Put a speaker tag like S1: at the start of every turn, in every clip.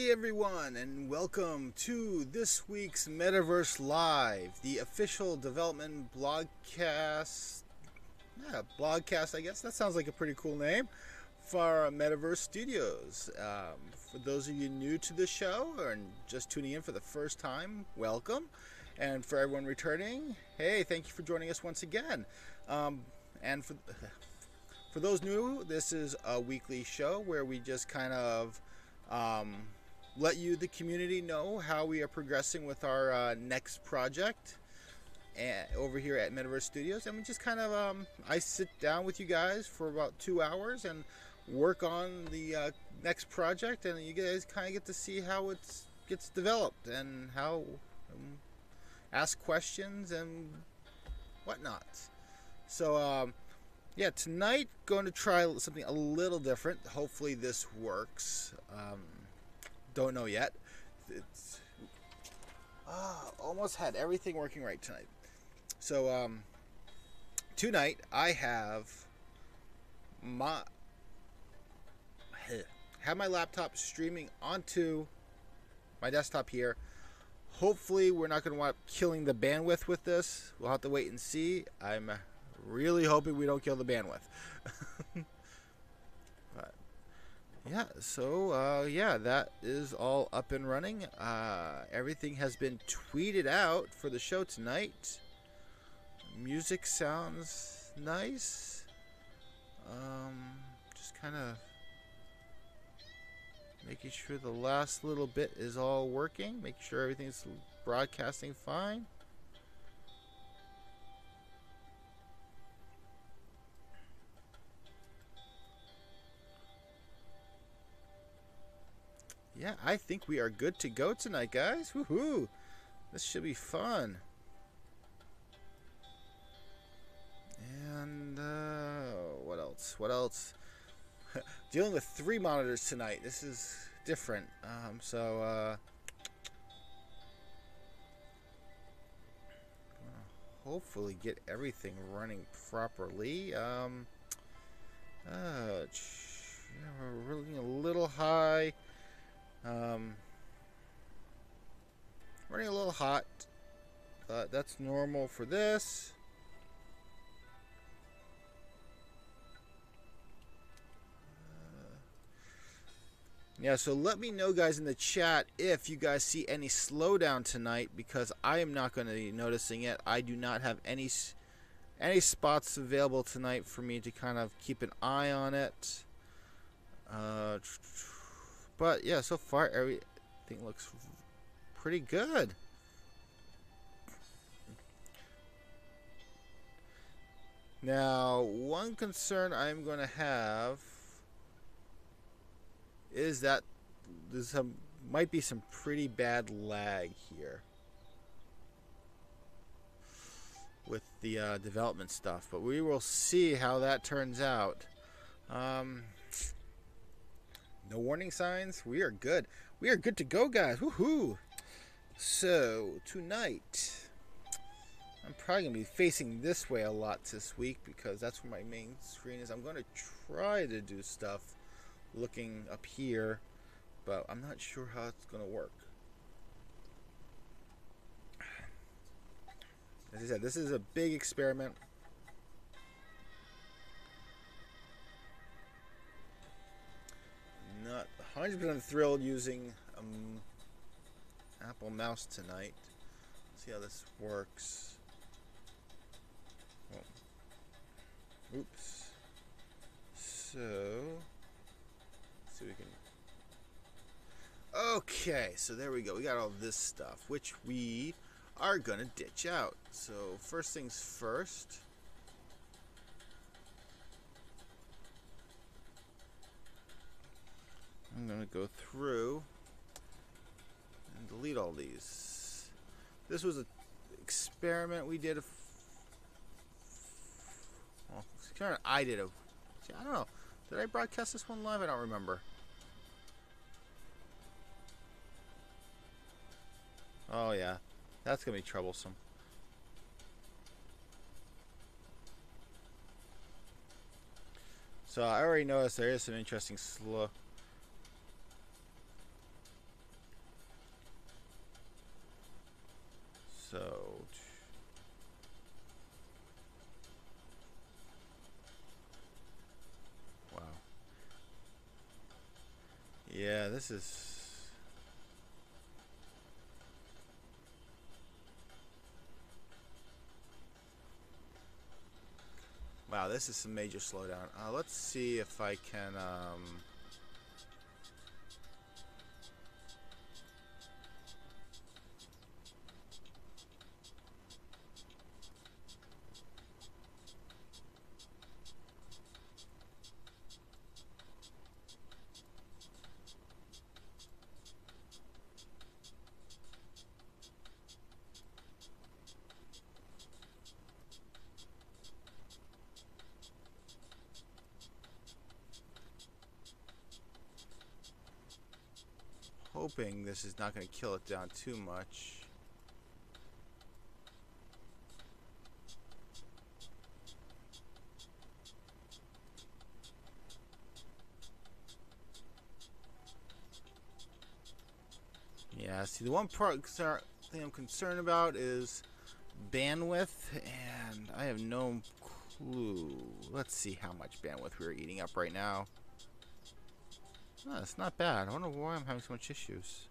S1: Hey everyone, and welcome to this week's Metaverse Live, the official development blogcast. Blogcast, I guess. That sounds like a pretty cool name for Medaverse Studios. For those of you new to the show or just tuning in for the first time, welcome. And for everyone returning, hey, thank you for joining us once again. And for those new, this is a weekly show where we just kind of let you, the community, know how we are progressing with our next project over here at Medaverse Studios. And we just kind of, I sit down with you guys for about 2 hours and work on the next project, and you guys kind of get to see how it gets developed and how ask questions and whatnot. So yeah, tonight going to try something a little different. Hopefully this works. Don't know yet. It's almost had everything working right tonight. So tonight I have my laptop streaming onto my desktop here. Hopefully we're not going to wind up killing the bandwidth with this. We'll have to wait and see. I'm really hoping we don't kill the bandwidth. But yeah, so yeah, that is all up and running. Everything has been tweeted out for the show tonight. Music sounds nice. Just kind of making sure the last little bit is all working, making sure everything's broadcasting fine. Yeah, I think we are good to go tonight, guys. Woohoo! This should be fun. And what else? What else? Dealing with 3 monitors tonight. This is different. Hopefully get everything running properly. We're running a little high. Running a little hot. That's normal for this. Yeah, so let me know, guys, in the chat if you guys see any slowdown tonight, because I am not going to be noticing it. I do not have any spots available tonight for me to kind of keep an eye on it. But yeah, so far everything looks pretty good. Now, one concern I'm going to have is that might be some pretty bad lag here with the development stuff, but we will see how that turns out. No warning signs. We are good. We are good to go, guys. Woohoo! So tonight, I'm probably gonna be facing this way a lot this week because that's where my main screen is. I'm gonna try to do stuff looking up here, but I'm not sure how it's gonna work. As I said, this is a big experiment. Not 100% thrilled using Apple mouse tonight. Let's see how this works. Oh. Oops. So, let's see if we can. Okay, so there we go. We got all this stuff, which we are gonna ditch out. So first things first. I'm going to go through and delete all these. This was an experiment we did. Well, I did. I don't know. Did I broadcast this one live? I don't remember. Oh, yeah. That's going to be troublesome. So I already noticed there is some interesting slow. So, wow. Yeah, this is... Wow, this is some major slowdown. Let's see if I can... hoping this is not going to kill it down too much. Yeah, see, the one thing I'm concerned about is bandwidth, and I have no clue. Let's see how much bandwidth we're eating up right now. Oh, it's not bad. I wonder why I'm having so much issues.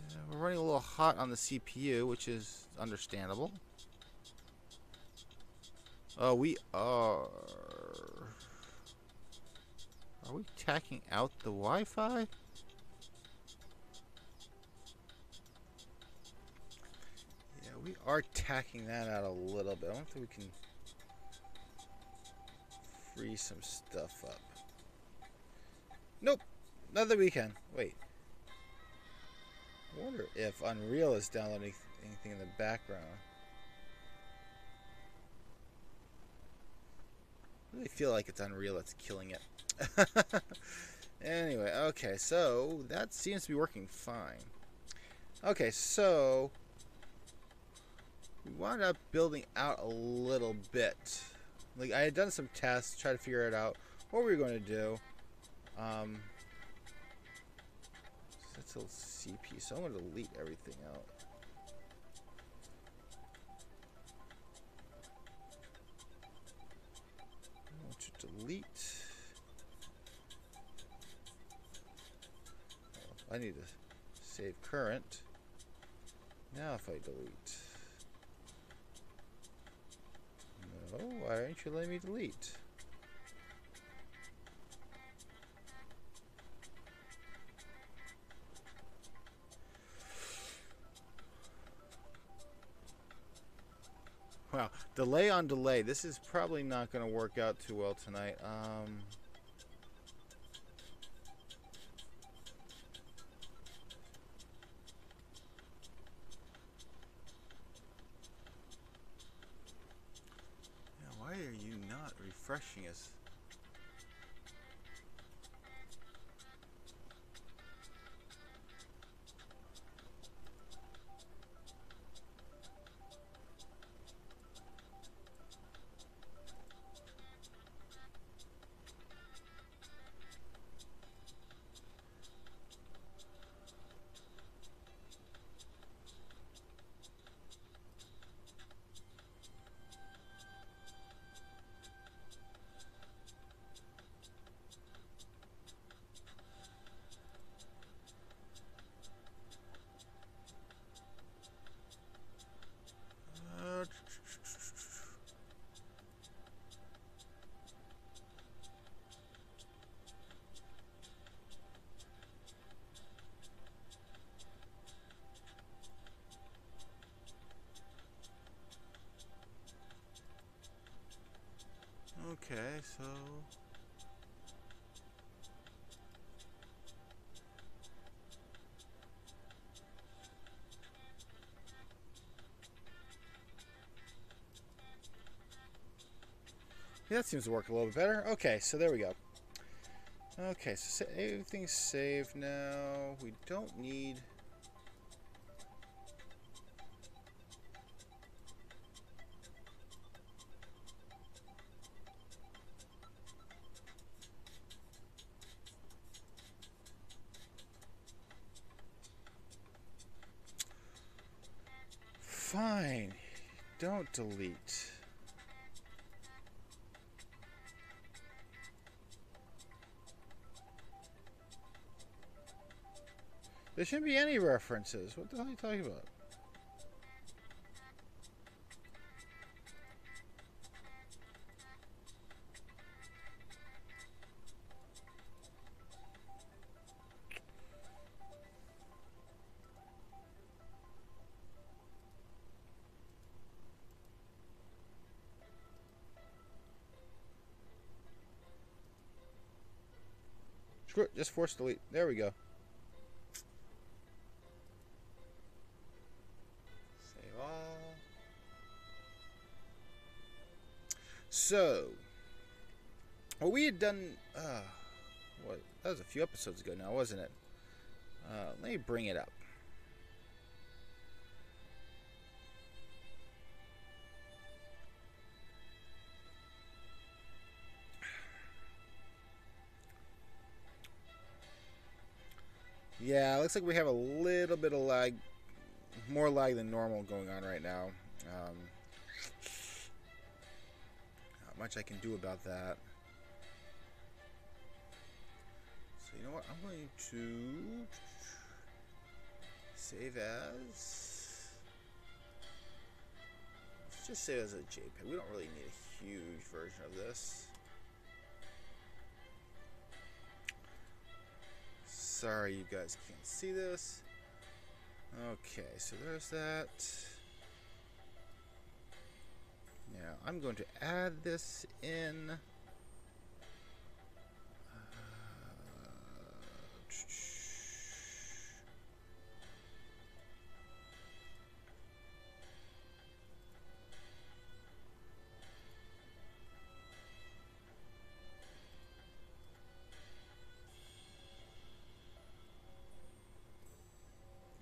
S1: Yeah, we're running a little hot on the CPU, which is understandable. Oh, we are... Are we tacking out the Wi-Fi? Yeah, we are tacking that out a little bit. I don't think we can free some stuff up. Nope, not that we can. Wait. I wonder if Unreal is downloading anything in the background. I really feel like it's Unreal that's killing it. Anyway, okay, so that seems to be working fine. Okay, so we wound up building out a little bit. Like, I had done some tests, try to figure it out what we were going to do. That's a CP, so I'm going to delete everything out. I want to delete. Oh, I need to save current. Now if I delete. No, why aren't you letting me delete? Wow, delay on delay. This is probably not going to work out too well tonight. Yeah, why are you not refreshing us? Okay, so... Yeah, that seems to work a little bit better. Okay, so there we go. Okay, so everything's saved now. We don't need... Fine. Don't delete. There shouldn't be any references. What the hell are you talking about? Screw it, just force delete. There we go. Save all. So, what we had done, what, that was a few episodes ago now, wasn't it? Let me bring it up. Yeah, looks like we have a little bit of lag, more lag than normal going on right now. Not much I can do about that. So you know what? I'm going to save as. Let's just save as a JPEG. We don't really need a huge version of this. Sorry you guys can't see this. Okay, so there's that. Now I'm going to add this in.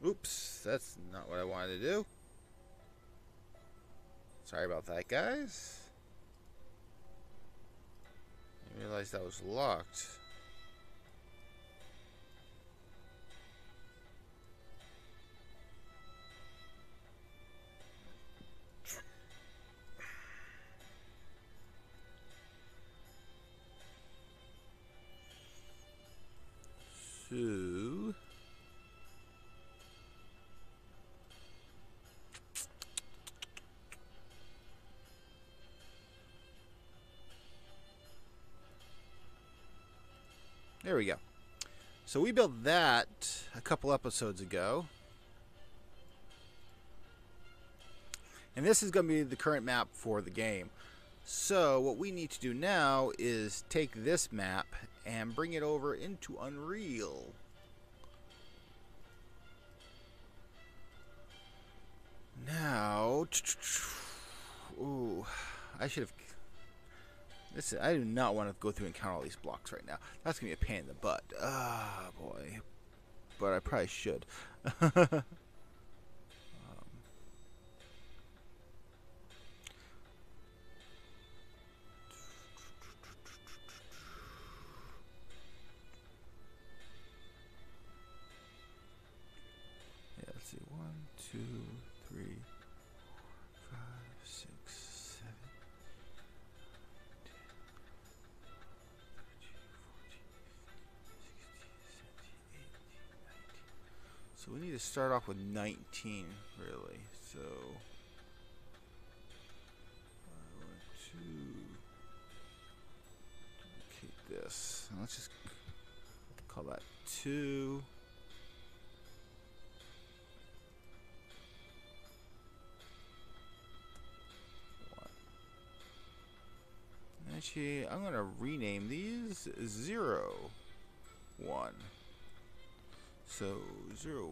S1: Oops, that's not what I wanted to do. Sorry about that, guys. I realized that was locked. So there we go. So we built that a couple episodes ago. And this is going to be the current map for the game. So what we need to do now is take this map and bring it over into Unreal. Now, ooh, I should have. Listen, I do not want to go through and count all these blocks right now. That's gonna be a pain in the butt. Ah, boy. But I probably should. Yeah, let's see. 1, 2, 3, 5, 6, 7. So we need to start off with 19, really. So I want to duplicate this. Let's just call that 2. Actually, I'm going to rename these 0, 1. So 0,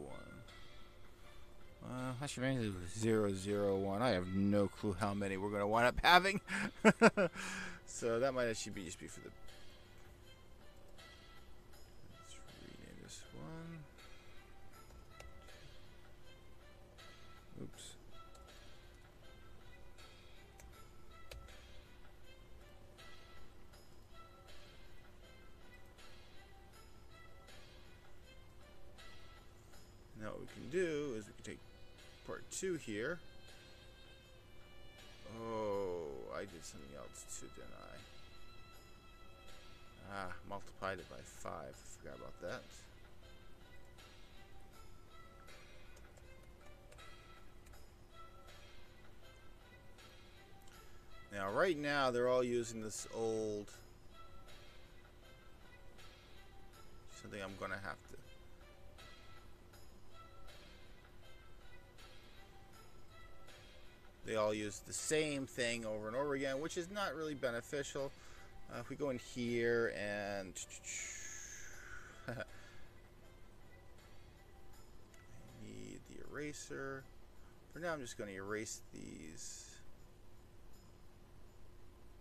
S1: 1. Actually, maybe 0, 0, 1. I have no clue how many we're going to wind up having. So that might actually just be for the. Let's rename this one. Oops. Now what we can do is we can take part 2 here. Oh, I did something else too, didn't I? Ah, multiplied it by 5. Forgot about that. Now, right now, they're all using this old... something I'm going to have to... They all use the same thing over and over again, which is not really beneficial. If we go in here and... I need the eraser. For now, I'm just going to erase these.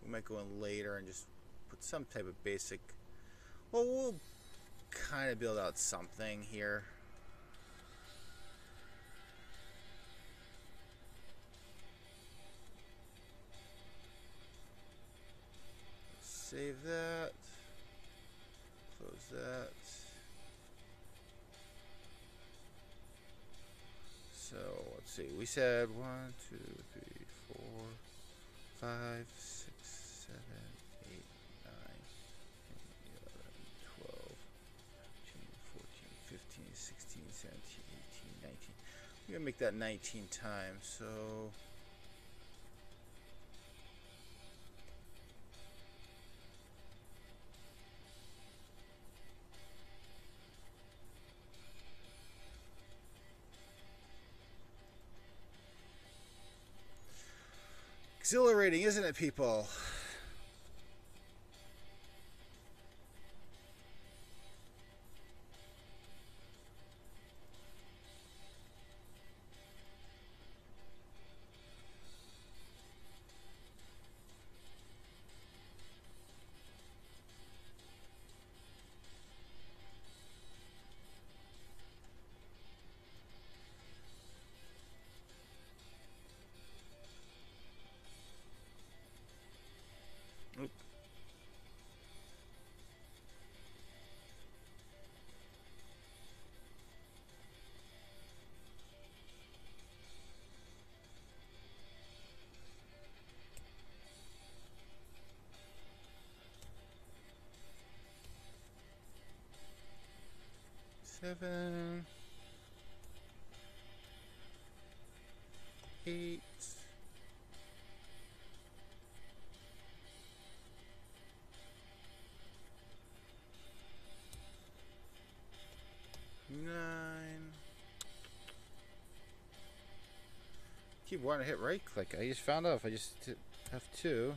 S1: We might go in later and just put some type of basic... Well, we'll kind of build out something here. Save that. Close that. So let's see. We said 1, 2, 3, 4, 5, 6, 7, 8, 9, 11, 12, 13, 14, 15, 16, 17, 18, 19. We're gonna make that 19 times. So exhilarating, isn't it, people? Oop. Seven, 8, 9. Keep wanting to hit right click. I just found out if I just hit F2,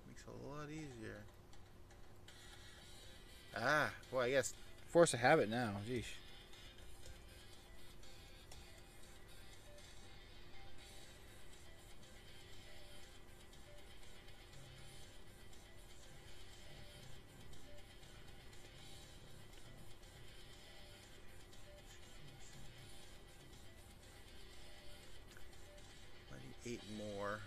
S1: makes it a lot easier. Ah, boy, I guess force a habit now. Jeez. I need 8 more.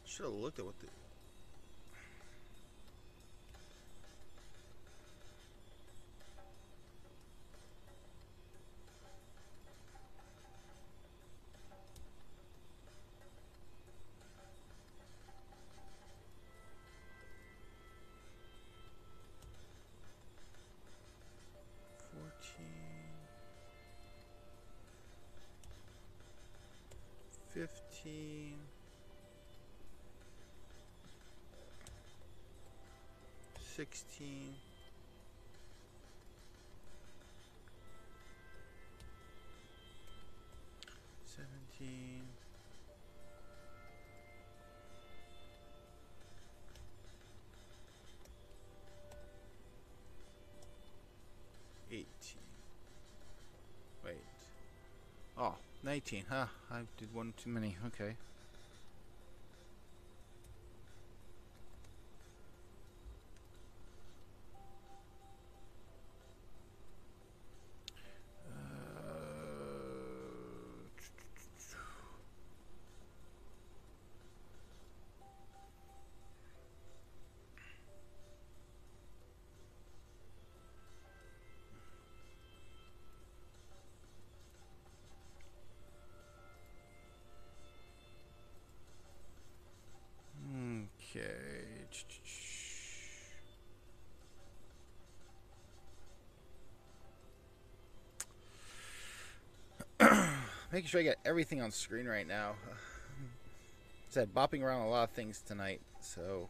S1: Should have looked at what the... $15, 16, 17, 18. Wait. Oh, 19, huh? I did one too many. Okay. Okay. Making sure I get everything on screen right now. I said bopping around a lot of things tonight, so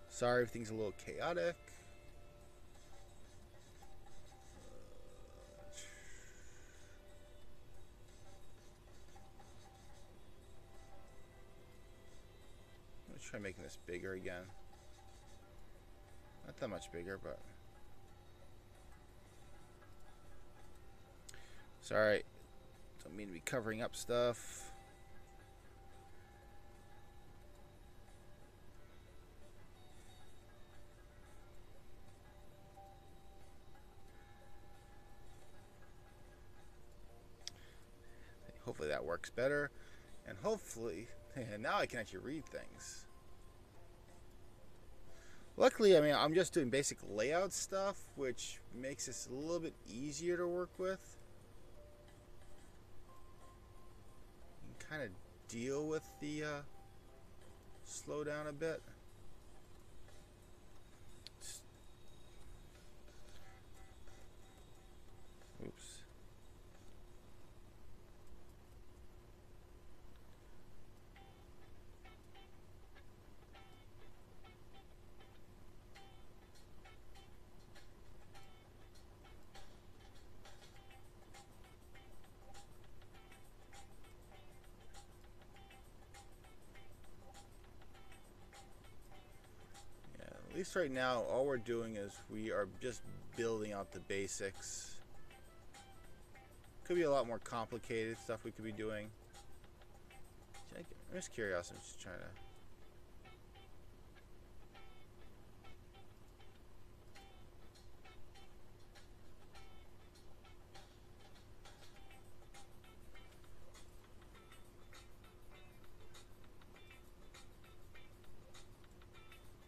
S1: sorry if things are a little chaotic. Let's try making this bigger again. Not that much bigger, but sorry. Don't mean to be covering up stuff. Hopefully that works better. And hopefully, now I can actually read things. Luckily, I mean, I'm just doing basic layout stuff, which makes this a little bit easier to work with. You can kind of deal with the slowdown a bit. Oops. At least right now, all we're doing is we are just building out the basics. Could be a lot more complicated stuff we could be doing. I'm just curious. I'm just trying to.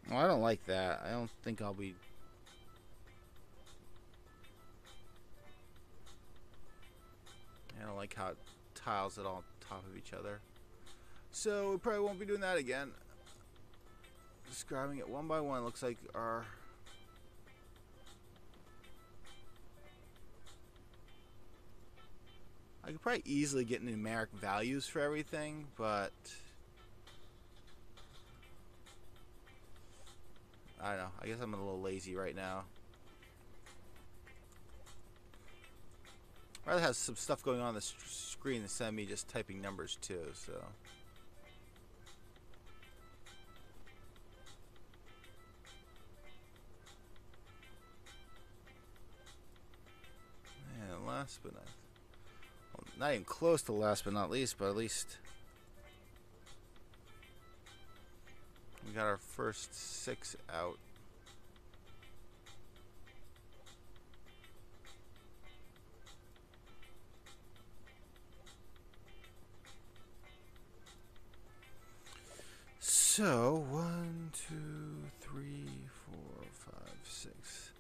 S1: Well, I don't like that. I don't think I'll be. I don't like how it tiles it all on top of each other. So we probably won't be doing that again. Just grabbing it one by one. Looks like our. I could probably easily get numeric values for everything, but I don't know. I guess I'm a little lazy right now. I'd rather have some stuff going on the screen instead of me just typing numbers too, so. And last but not, well, not even close to last but not least, but at least we got our first 6 out. So 1, 2, 3, 4, 5, 6.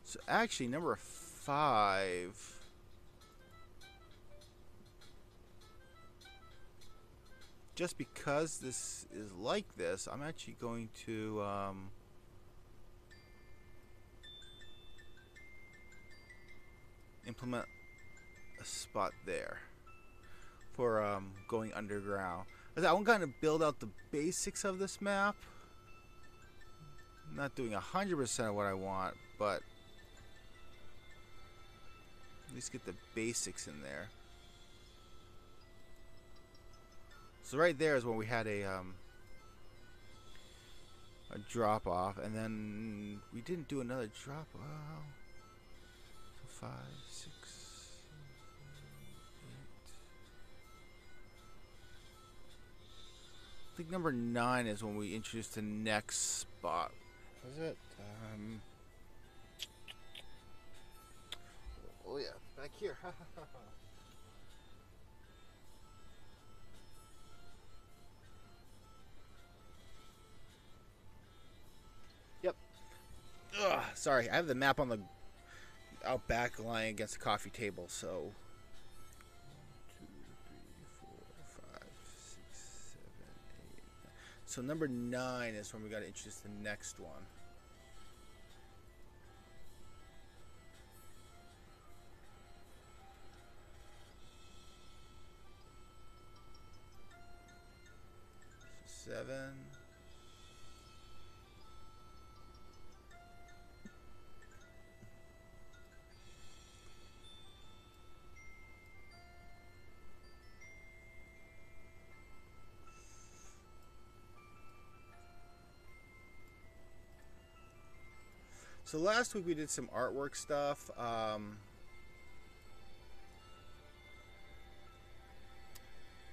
S1: So actually, number 5. Just because this is like this, I'm actually going to implement a spot there for going underground. I want to kind of build out the basics of this map. I'm not doing 100% of what I want, but at least get the basics in there. So right there is when we had a drop off, and then we didn't do another drop off. So 5, 6, 7, 8. I think number 9 is when we introduced the next spot. Was it? Oh yeah, back here. Yep. Ugh, sorry, I have the map on the out back lying against the coffee table, so 1, 2, 3, 4, 5, 6, 7, 8. So number 9 is when we got to introduce the next one. So 7. So last week we did some artwork stuff.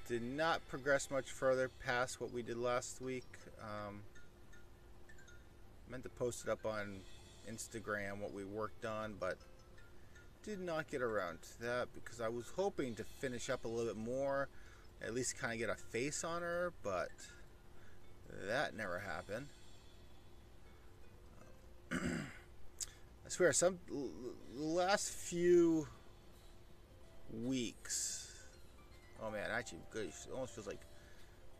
S1: Did not progress much further past what we did last week. Meant to post it up on Instagram what we worked on, but did not get around to that because I was hoping to finish up a little bit more, at least kind of get a face on her, but that never happened. I swear, the last few weeks. Oh man, actually, good. It almost feels like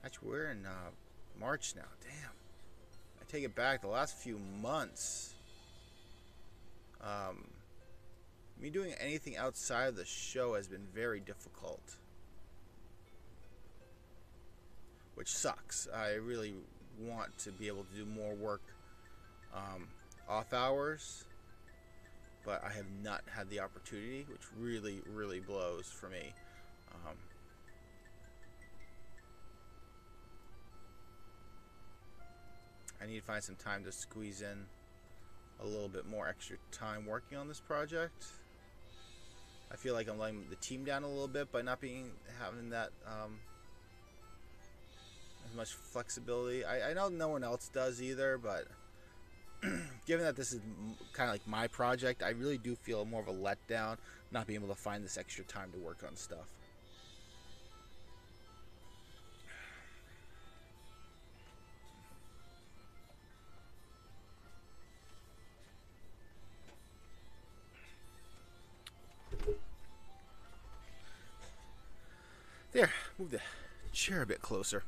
S1: actually we're in March now. Damn, I take it back. The last few months, me doing anything outside of the show has been very difficult, which sucks. I really want to be able to do more work off hours, but I have not had the opportunity, which really, really blows for me. I need to find some time to squeeze in a little bit more extra time working on this project. I feel like I'm letting the team down a little bit by not having that as much flexibility. I know no one else does either, but given that this is kind of like my project, I really do feel more of a letdown not being able to find this extra time to work on stuff. There, move the chair a bit closer.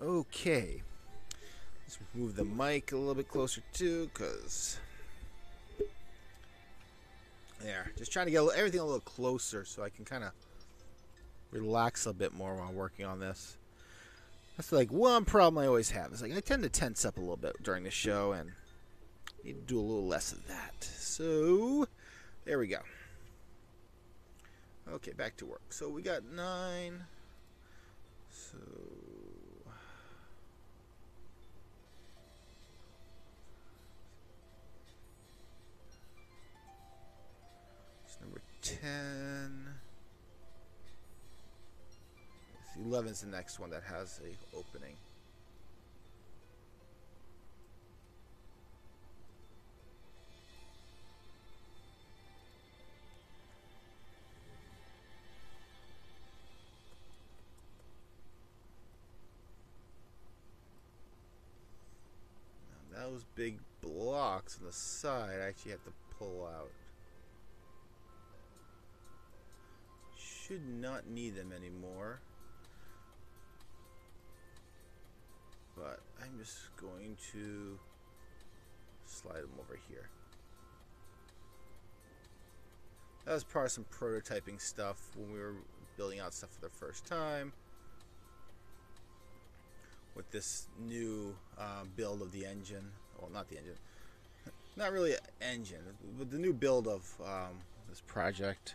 S1: Okay, let's move the mic a little bit closer too, because there, just trying to get everything a little closer so I can kind of relax a bit more while working on this. That's like one problem I always have. Is like I tend to tense up a little bit during the show, and need to do a little less of that. So there we go. Okay, back to work. So we got 9. So it's number 10. 11 is the next one that has a opening. Now those big blocks on the side I actually have to pull out. Should not need them anymore. But I'm just going to slide them over here. That was part of some prototyping stuff when we were building out stuff for the first time. With this new build of the engine. Well, not the engine. Not really an engine. With the new build of this project.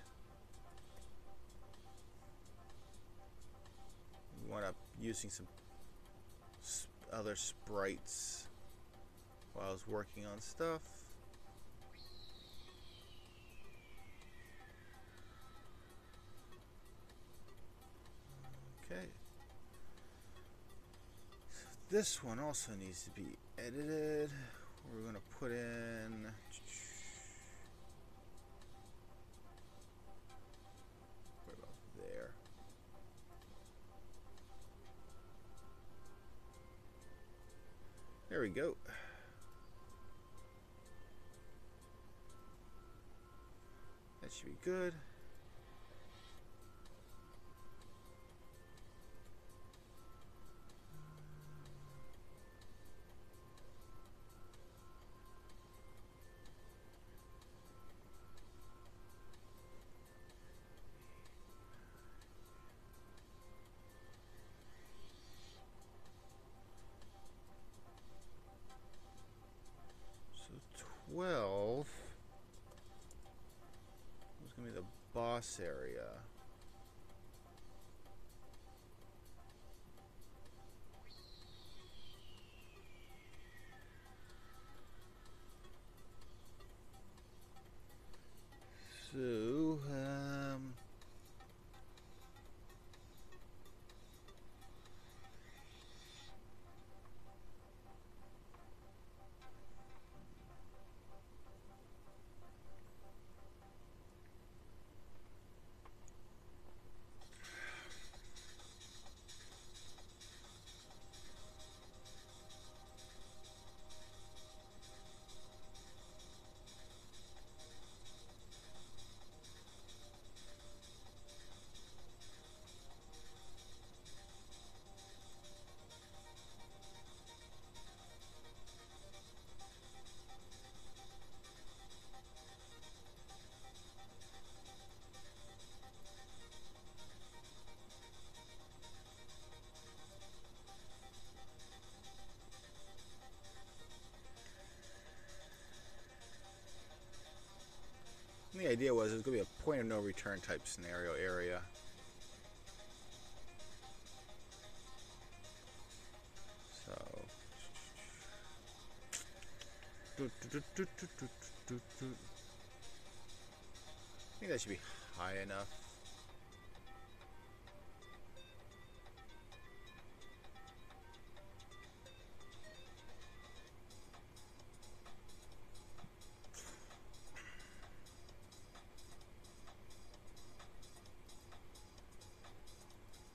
S1: We wound up using some other sprites while I was working on stuff. Okay. This one also needs to be edited. We're going to put in right about there. There we go. That should be good. So 12 is going to be the boss area. So, the idea was it was going to be a point of no return type scenario area. So, I think that should be high enough.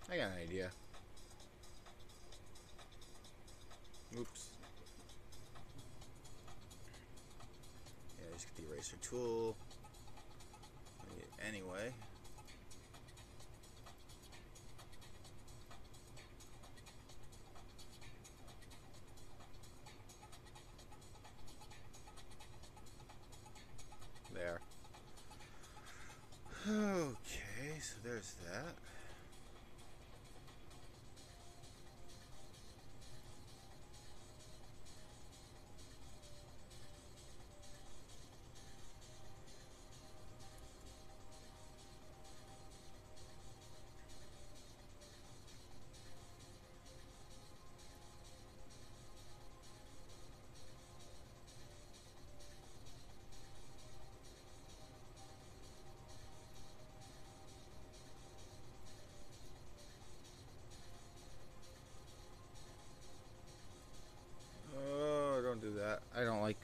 S1: I got an idea. Oops. Yeah, just get the eraser tool. Anyway. There. Okay, so there's that. Oh, don't do that. I don't like...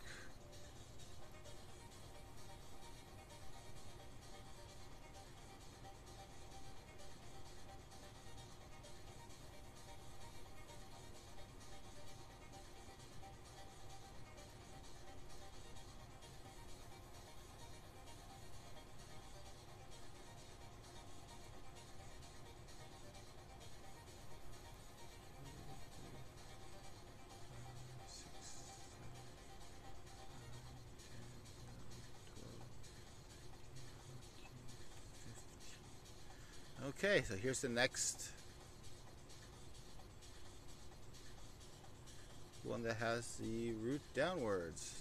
S1: Okay, so here's the next one that has the root downwards.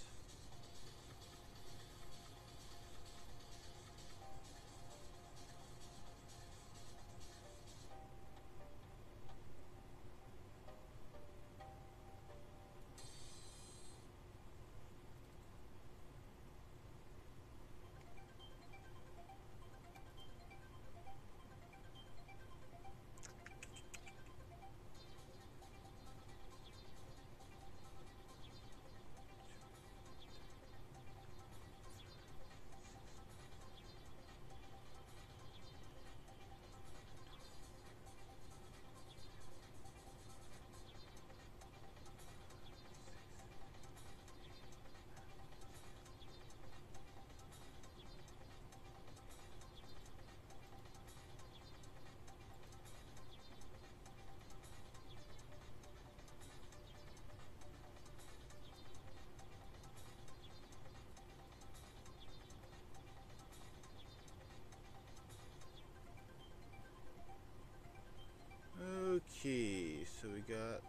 S1: so we got...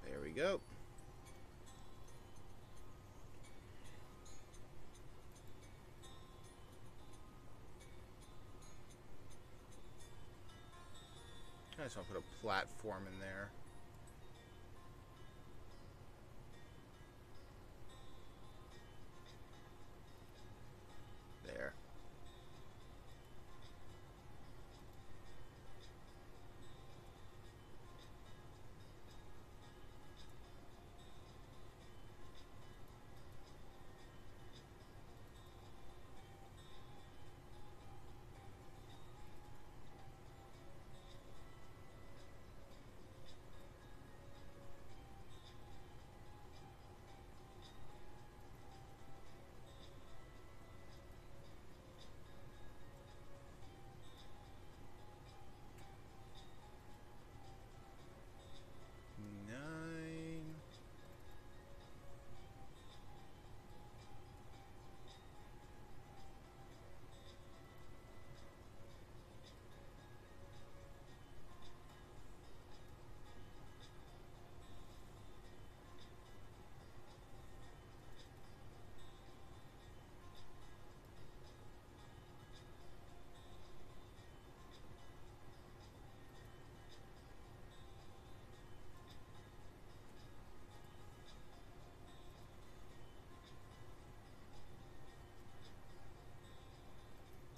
S1: There we go. I just want to put a platform in there. There.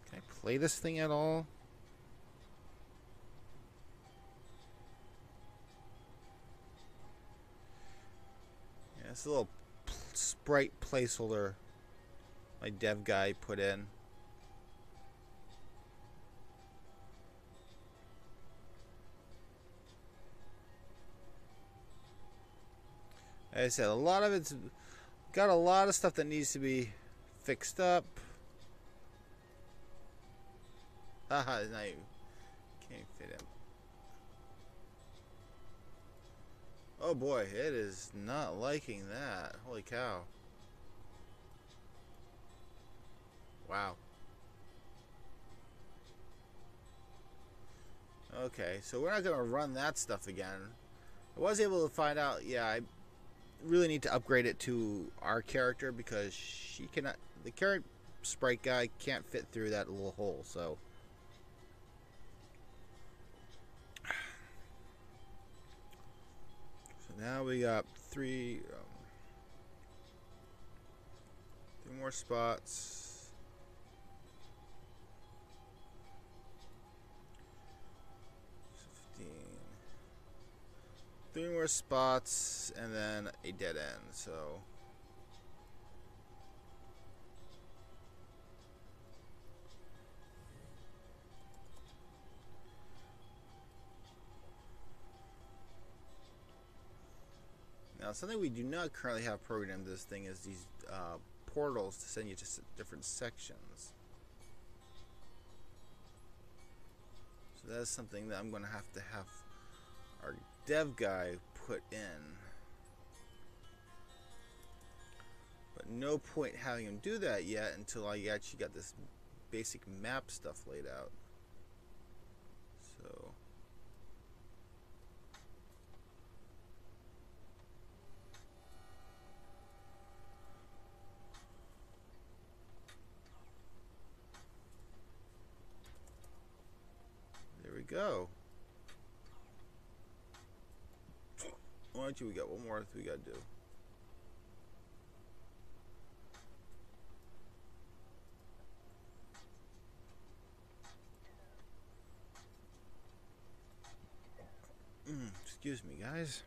S1: Can I play this thing at all? Yeah, it's a little sprite placeholder my dev guy put in. As I said, a lot of it's got a lot of stuff that needs to be fixed up. Haha, now you can't fit him. Oh boy, it is not liking that. Holy cow. Wow. Okay, so we're not going to run that stuff again. I was able to find out, yeah, I really need to upgrade it to our character because she cannot, the current sprite guy can't fit through that little hole, so. So now we got three more spots. 3 more spots and then a dead end, so now something we do not currently have programmed in this thing is these portals to send you to different sections. So that's something that I'm going to have our dev guy put in, but no point having him do that yet until I actually got this basic map stuff laid out. So there we go. Why don't you? We got one more we got to do. Excuse me, guys.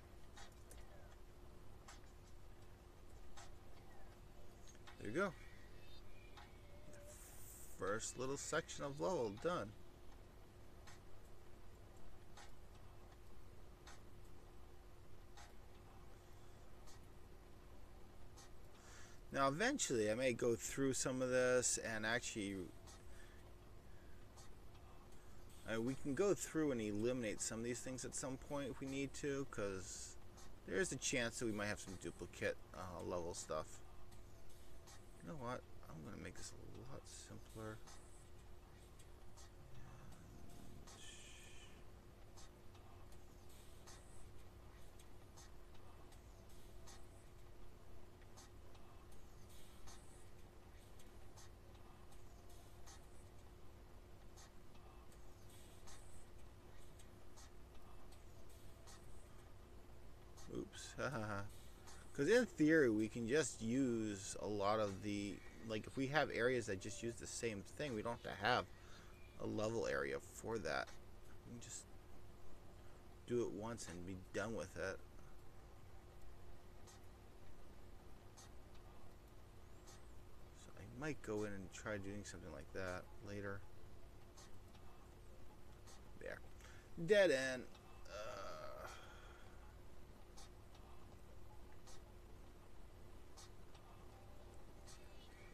S1: There you go. First little section of level done. Now eventually I may go through some of this and actually we can go through and eliminate some of these things at some point if we need to, because there's a chance that we might have some duplicate level stuff. You know what? I'm going to make this a lot lot simpler. Oops. Because in theory, we can just use a lot of the, like if we have areas that just use the same thing, we don't have to have a level area for that. We can just do it once and be done with it. So I might go in and try doing something like that later. There. Dead end.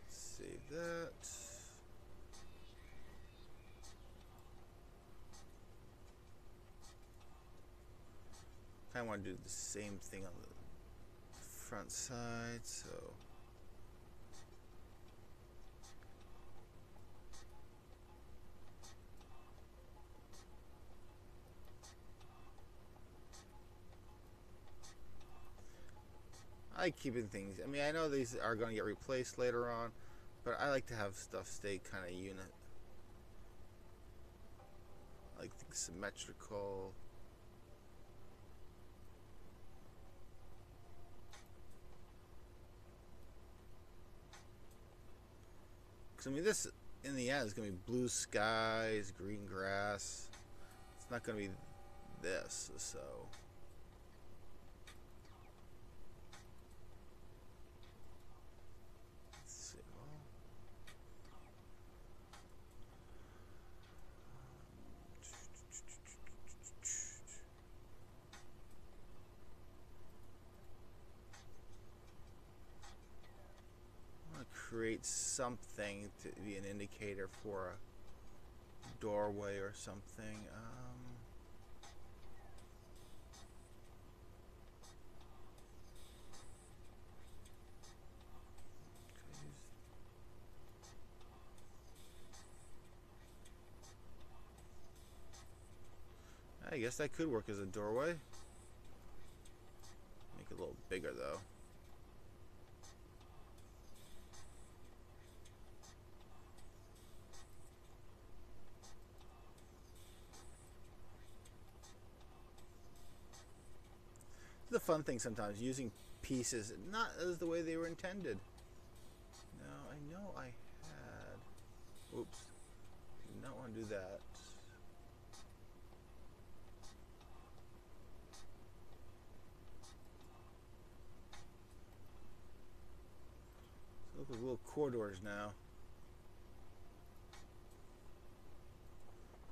S1: Save that. I want to do the same thing on the front side, so I like keeping things. I mean, I know these are going to get replaced later on, but I like to have stuff stay kind of unit. I like things symmetrical. Because, I mean, this, in the end, is going to be blue skies, green grass. It's not going to be this, so... Create something to be an indicator for a doorway or something. I guess that could work as a doorway. Make it a little bigger though. The fun thing sometimes, using pieces not as the way they were intended. Now, I know I had... Oops. Did not want to do that. So look at little corridors now.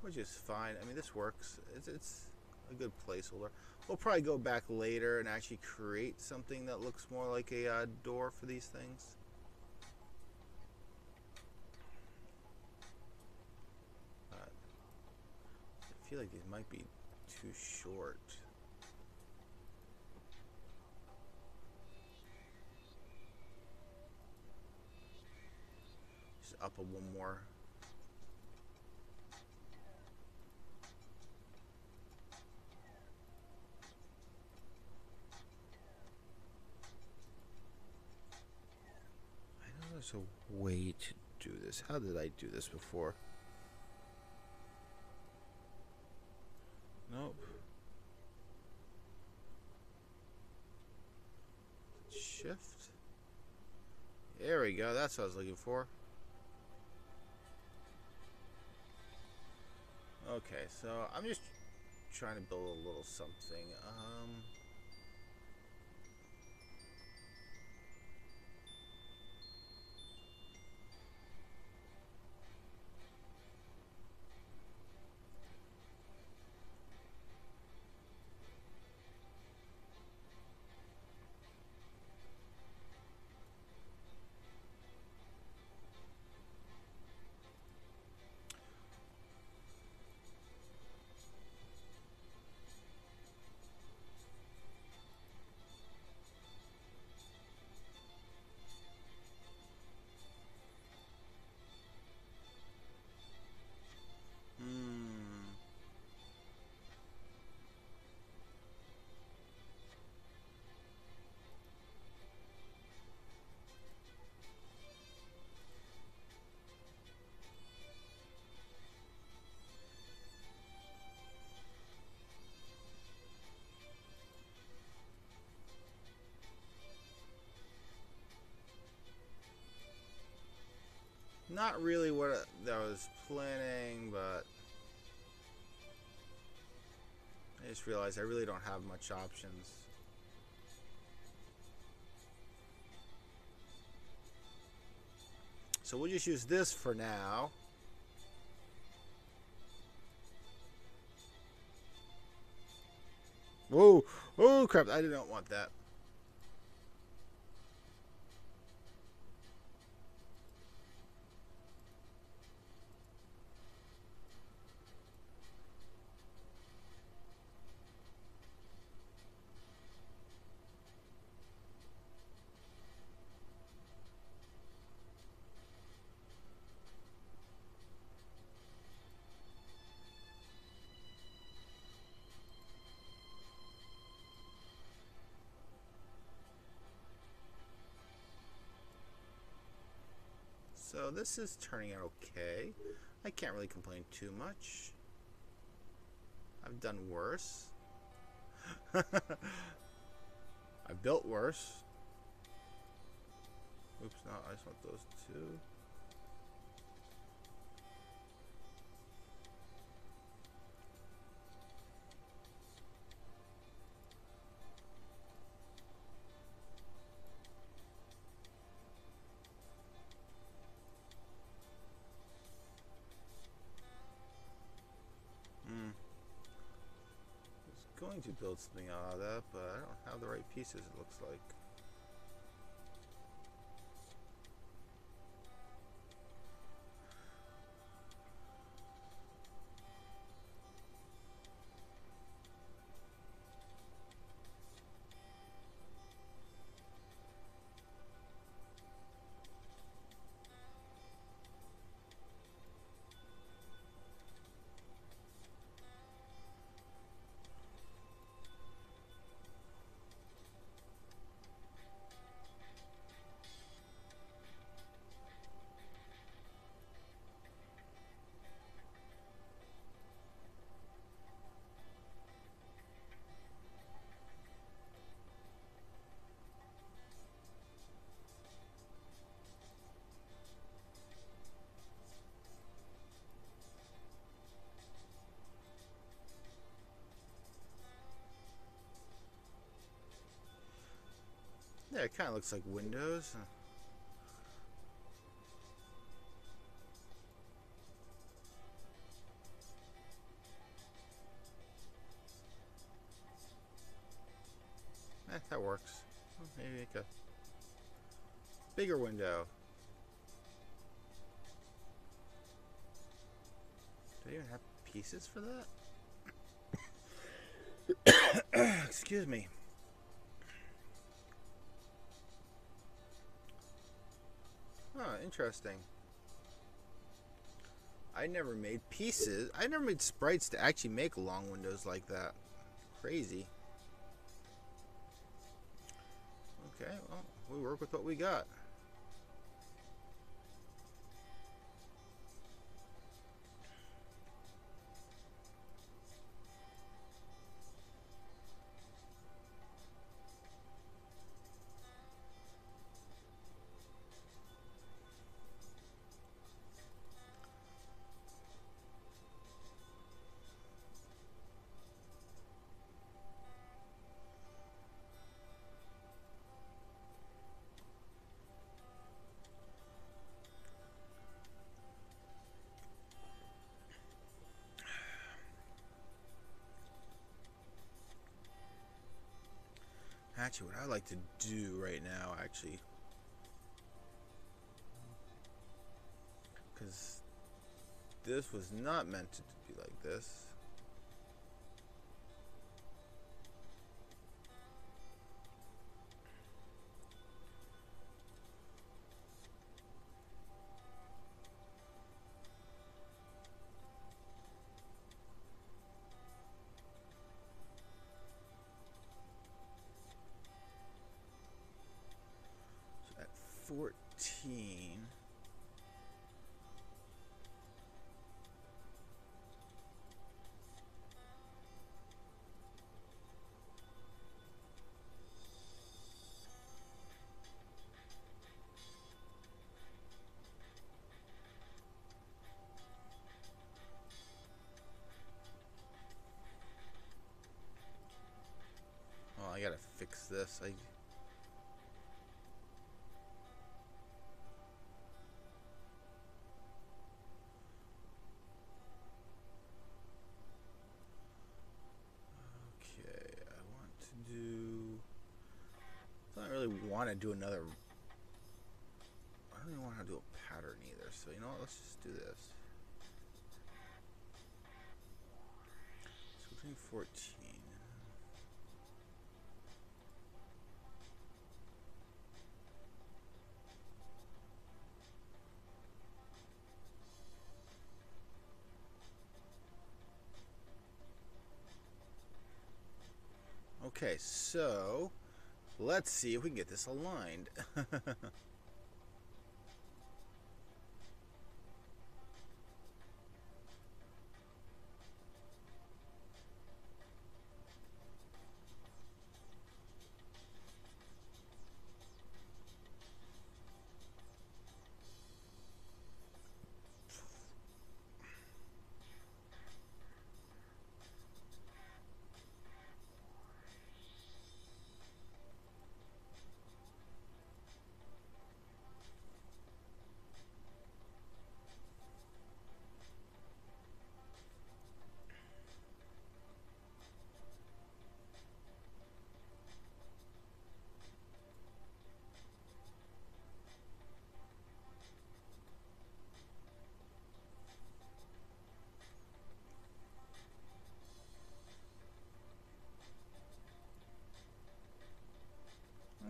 S1: Which is fine. I mean, this works. It's a good placeholder. We'll probably go back later and actually create something that looks more like a door for these things. I feel like these might be too short. Just up one more. There's a way to do this. How did I do this before? Nope. Shift. There we go. That's what I was looking for. Okay, so I'm just trying to build a little something. not really what I was planning, but I just realized I really don't have much options. So we'll just use this for now. Whoa! Oh crap! I did not want that. So this is turning out okay. I can't really complain too much. I've done worse. I built worse. Oops, no, I just want those two. Going to build something out of that, but I don't have the right pieces, it looks like. Yeah, it kind of looks like windows. That works. Maybe make a bigger window. Do I even have pieces for that? Excuse me. Huh, interesting. I never made pieces. I never made sprites to actually make long windows like that. Crazy. Okay, well, we work with what we got. Actually, what I like to do right now, actually, because this was not meant to be like this. So at 14. gotta fix this. Okay, I want to do... I don't really want to do another... I don't even want to do a pattern either. So you know what? Let's just do this. So between 14. Okay, so let's see if we can get this aligned.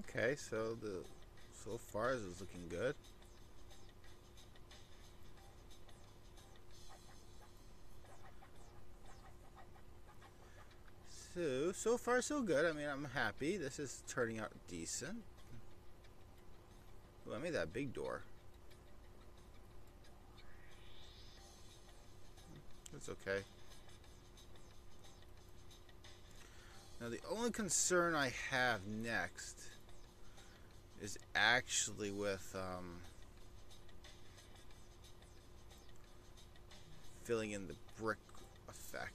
S1: Okay, so so far this is looking good. So far so good. I mean, I'm happy. This is turning out decent. Ooh, I made that big door. That's okay. Now the only concern I have next is actually with filling in the brick effect.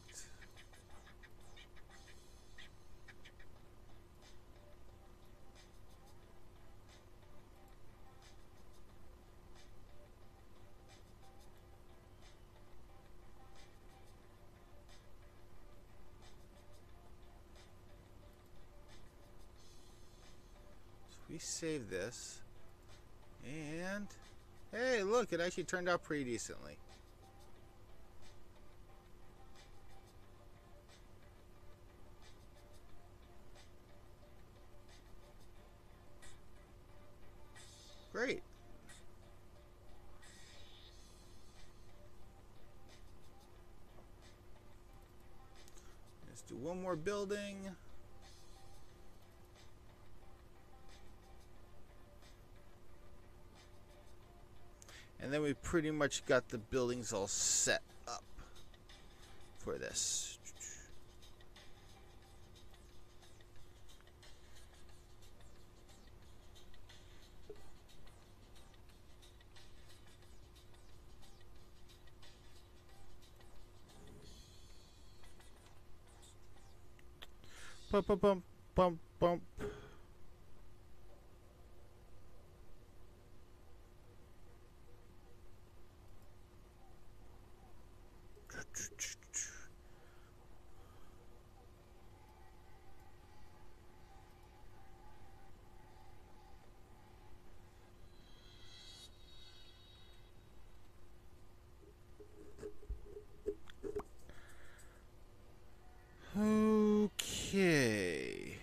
S1: We save this, and hey, look, it actually turned out pretty decently. Great. Let's do one more building. And then we pretty much got the buildings all set up for this. Bump, bump, bump, bump, bump. Okay.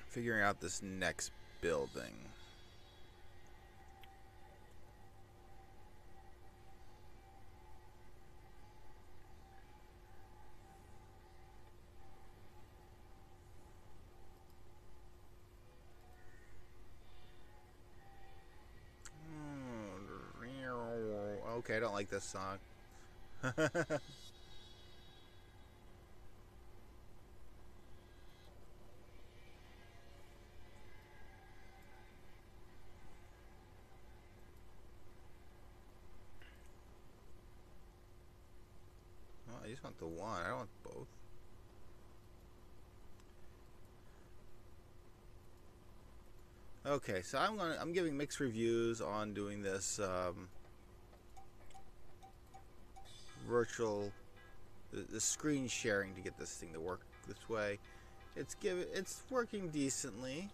S1: Figuring out this next building. Okay, I don't like this song. Oh, I just want the one. I don't want both. Okay, so I'm giving mixed reviews on doing this virtual the screen sharing to get this thing to work this way. It's working decently.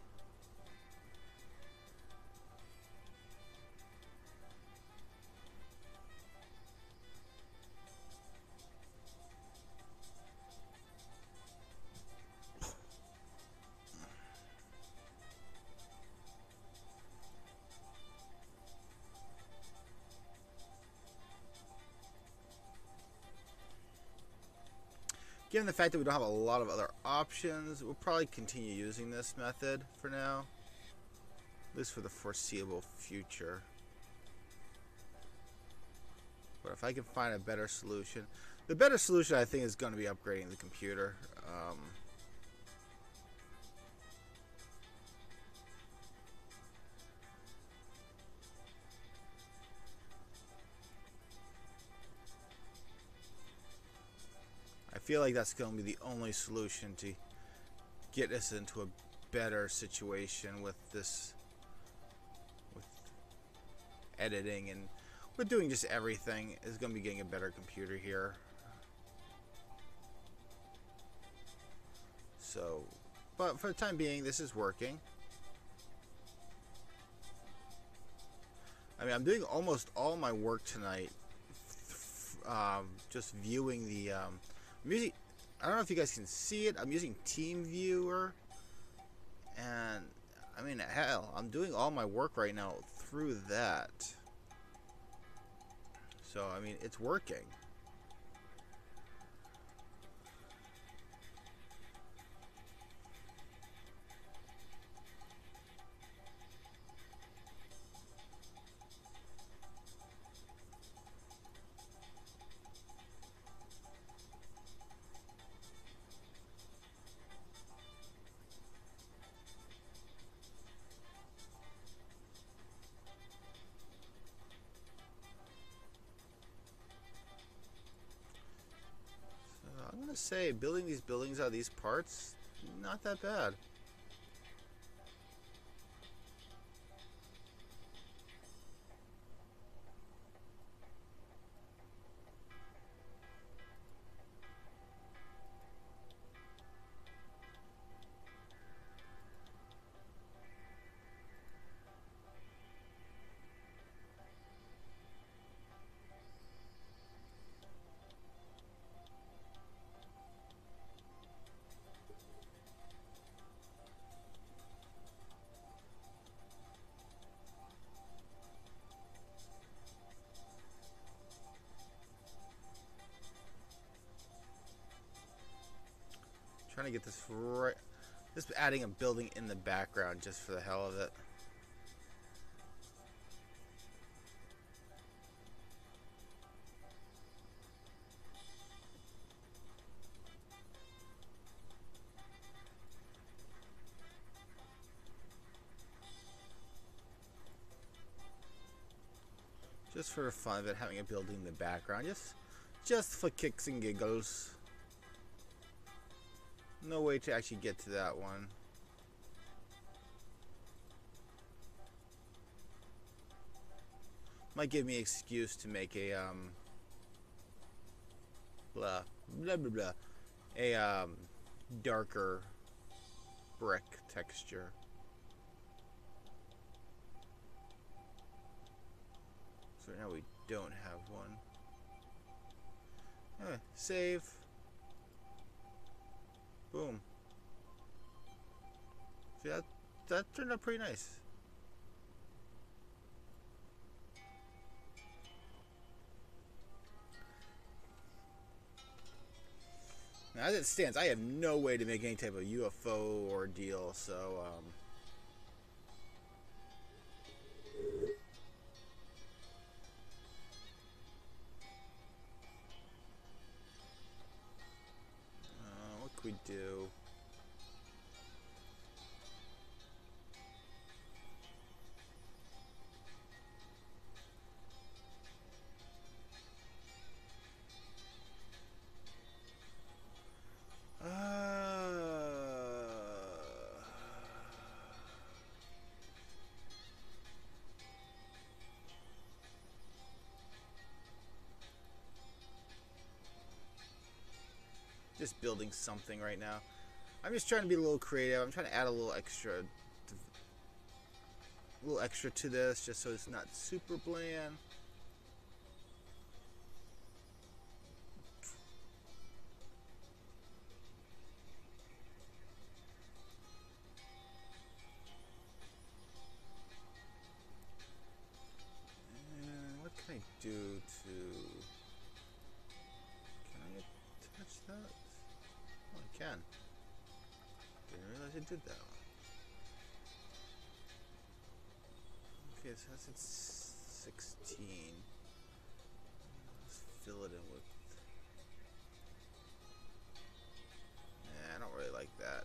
S1: Given the fact that we don't have a lot of other options, we'll probably continue using this method for now, at least for the foreseeable future. But if I can find a better solution, the better solution I think is going to be upgrading the computer. I feel like that's going to be the only solution to get us into a better situation with this, with editing and with doing just everything. Is going to be getting a better computer here. So, but for the time being, this is working. I mean, I'm doing almost all my work tonight, just viewing the. I'm using, I don't know if you guys can see it. I'm using TeamViewer, and I mean, hell, I'm doing all my work right now through that. So, I mean, it's working. I'm gonna say building these buildings out of these parts, not that bad. Trying to get this right. Just adding a building in the background just for the hell of it. Just for the fun of it, having a building in the background. Just for kicks and giggles. No way to actually get to that one. Might give me an excuse to make a blah blah blah blah a darker brick texture. So now we don't have one. Save. Boom. See, that turned out pretty nice. Now, as it stands, I have no way to make any type of UFO ordeal, so we do. Just building something right now. I'm just trying to be a little creative. I'm trying to add a little extra to this, just so it's not super bland. And what can I do to... Can I attach that? Oh, I can. Didn't realize I did that one. Okay, so that's at 16. Let's fill it in with... Nah, I don't really like that.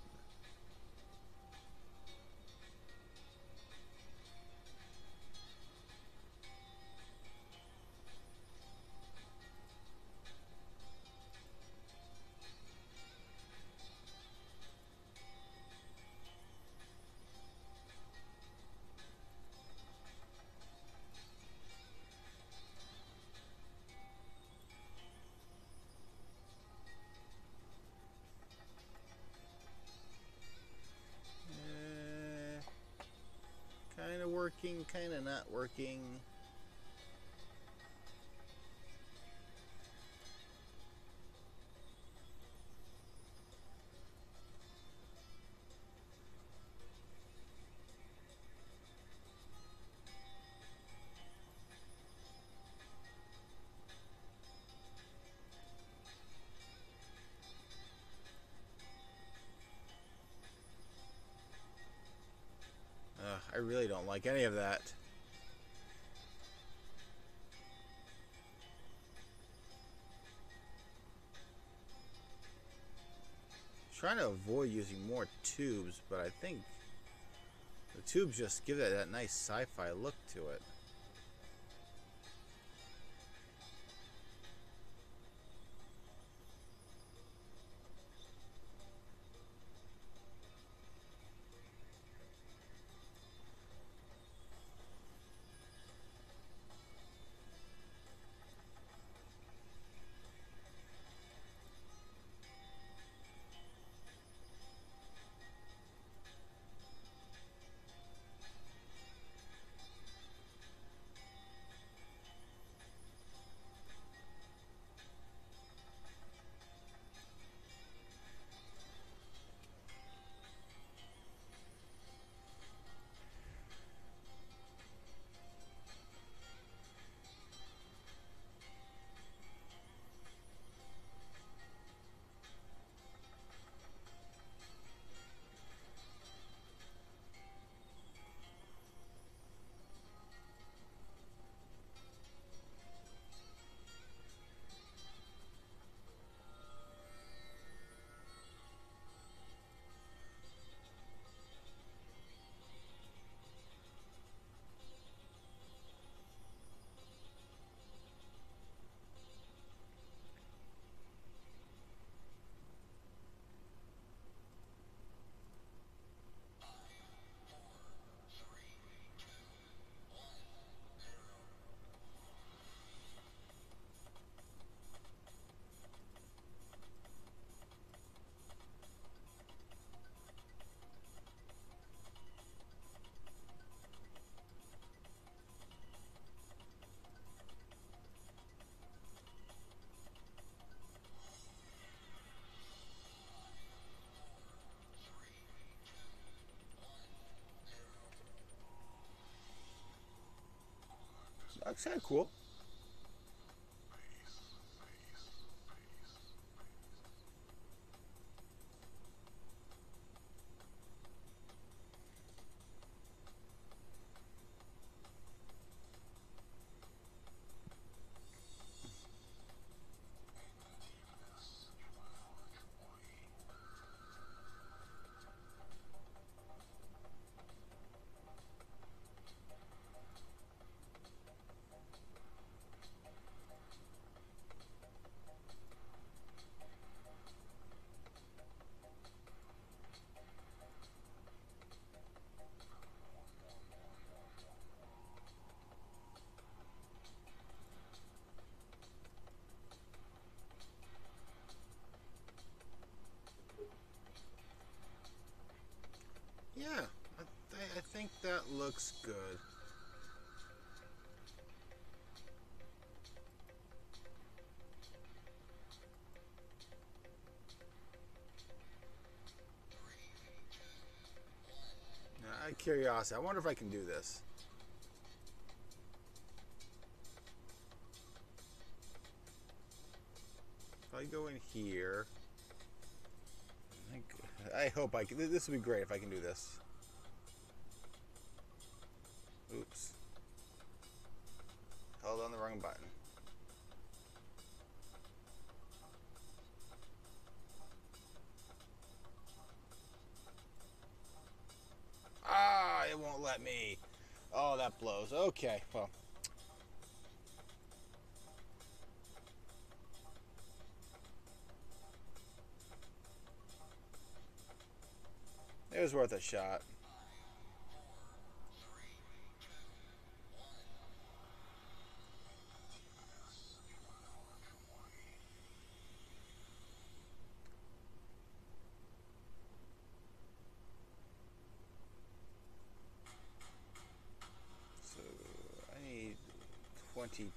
S1: Kind of working, kind of not working. I really don't like any of that. Trying to avoid using more tubes, but I think the tubes just give that nice sci-fi look to it. That's kind of cool. looks good. Now, out of curiosity, I wonder if I can do this. If I go in here, I hope I can. This would be great if I can do this. Oops. Held on the wrong button. Ah, it won't let me. Oh, that blows. Okay, well. It was worth a shot. So, I need 22.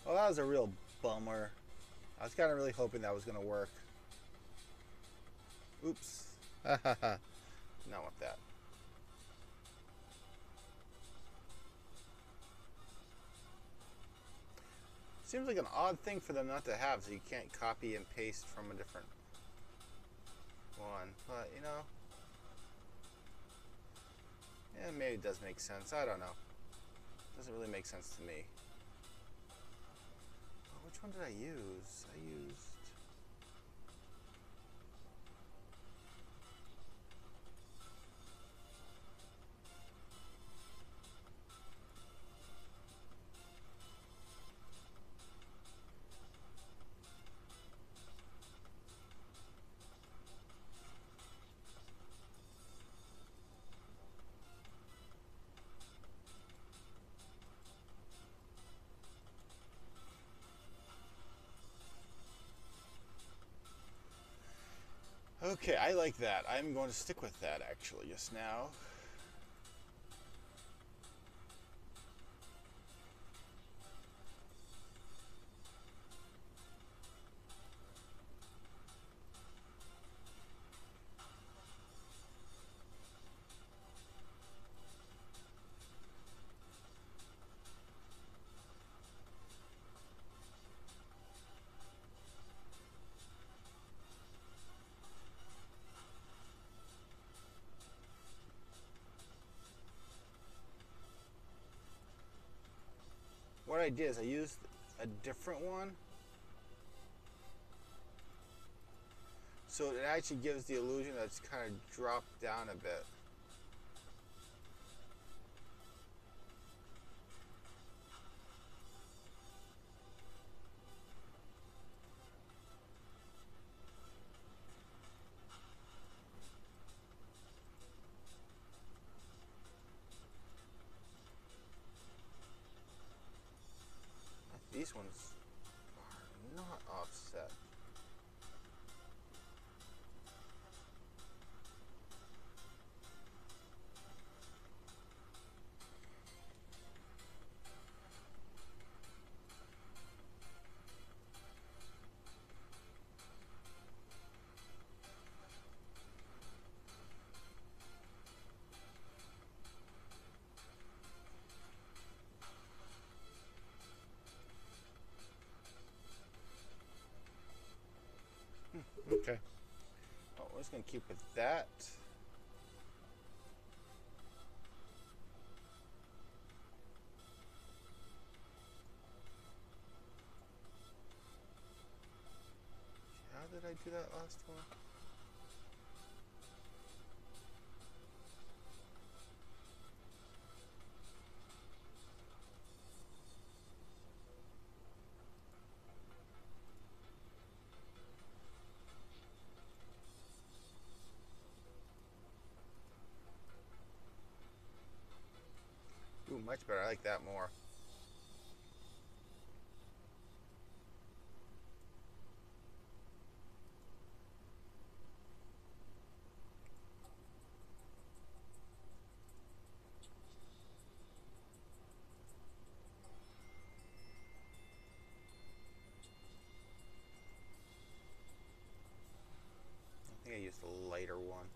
S1: Well, that was a real bummer. I was kind of really hoping that was going to work. Oops. Not with that. Seems like an odd thing for them not to have, so you can't copy and paste from a different one. But, you know, yeah, maybe it does make sense. I don't know. It doesn't really make sense to me. Oh, which one did I use? I used... Okay, I like that. I'm going to stick with that, actually, just now. What I did is I used a different one. So it actually gives the illusion that it's kind of dropped down a bit. These ones are not offset. Okay. Oh, we're just going to keep with that. into that last one? Ooh, much better. I like that more. I think I used a lighter one.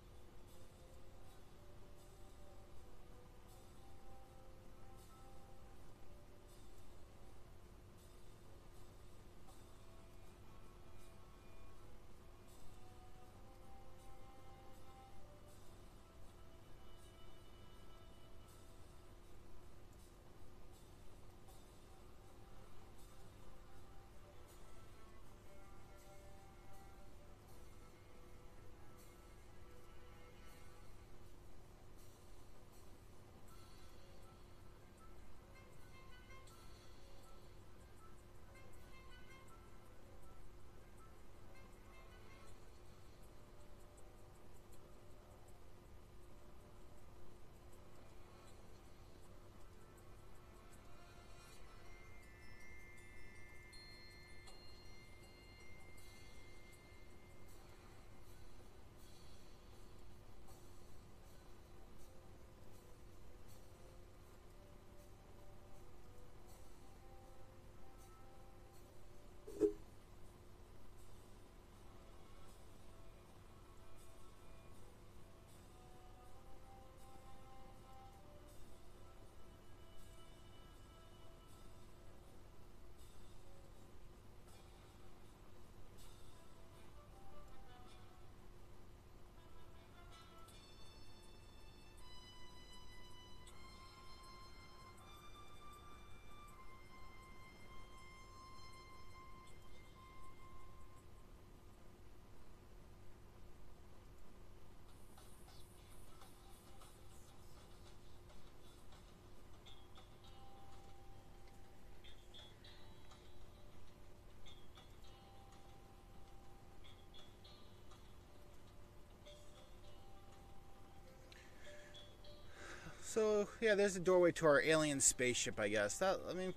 S1: So yeah, there's the doorway to our alien spaceship, I guess. That, I mean,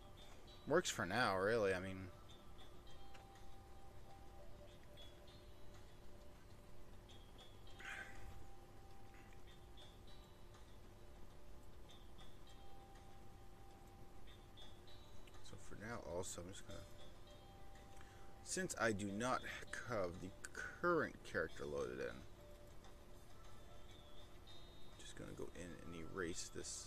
S1: works for now, really. I mean, so for now, also, I'm just gonna, since I do not have the current character loaded in, just gonna go in and erase this.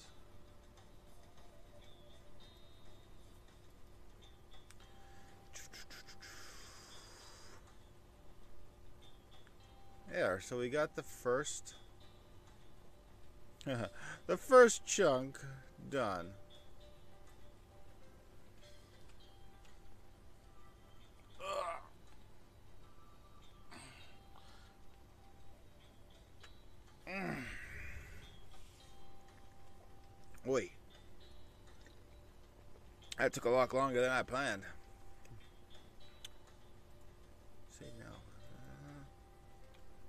S1: There, so we got the first the first chunk done. Wait, that took a lot longer than I planned. Save now.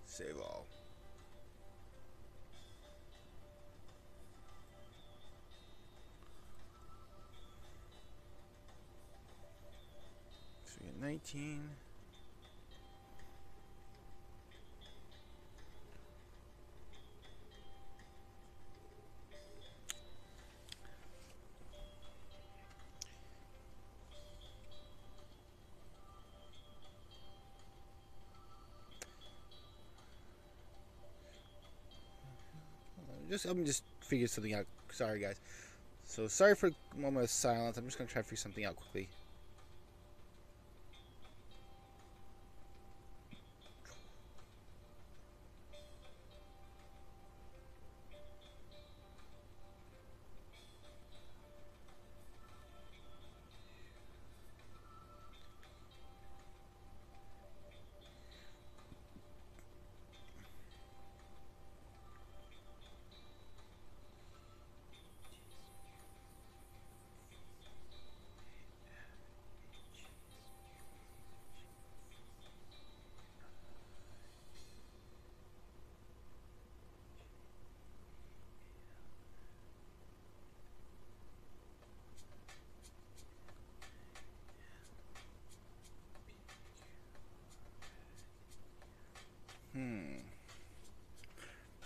S1: Save all. So we get 19. Let me just figure something out. Sorry, guys. So sorry for a moment of silence. I'm just gonna try to figure something out quickly.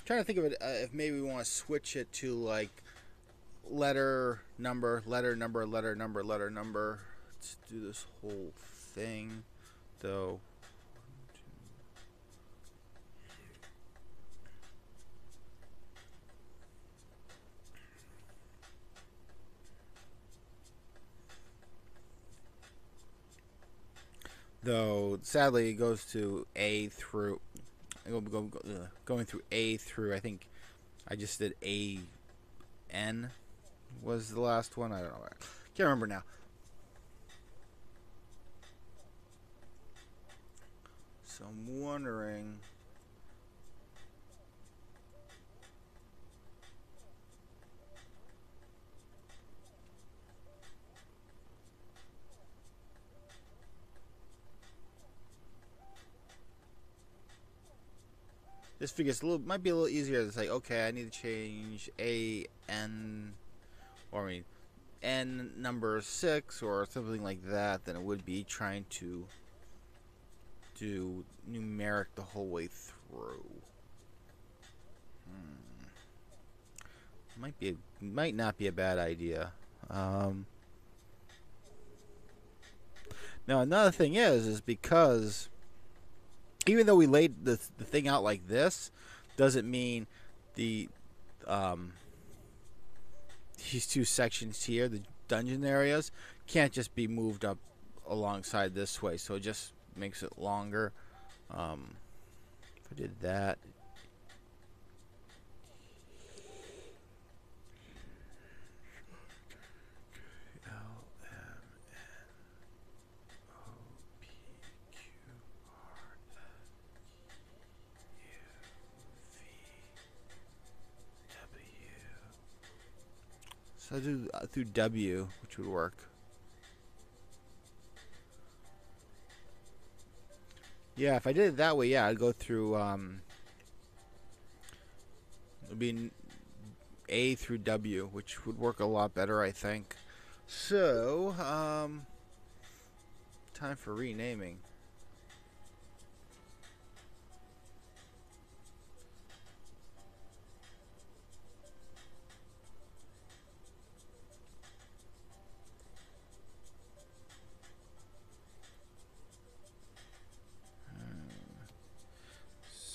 S1: trying to think of it if maybe we want to switch it to like letter number, letter number, letter number, letter number. Let's do this whole thing though. Though sadly it goes to A through going through A through, I think I just did A N was the last one. I don't know. Can't remember now. So I'm wondering. This figure might be a little easier to say. Okay, I need to change A N, or I mean N number 6 or something like that than it would be trying to do numeric the whole way through. Might not be a bad idea. Now another thing is because even though we laid the thing out like this, doesn't mean the these two sections here, the dungeon areas, can't just be moved up alongside this way. So it just makes it longer. If I did that. So I do through W, which would work. Yeah, if I did it that way, yeah, I'd go through. It'd be A through W, which would work a lot better, I think. So, time for renaming.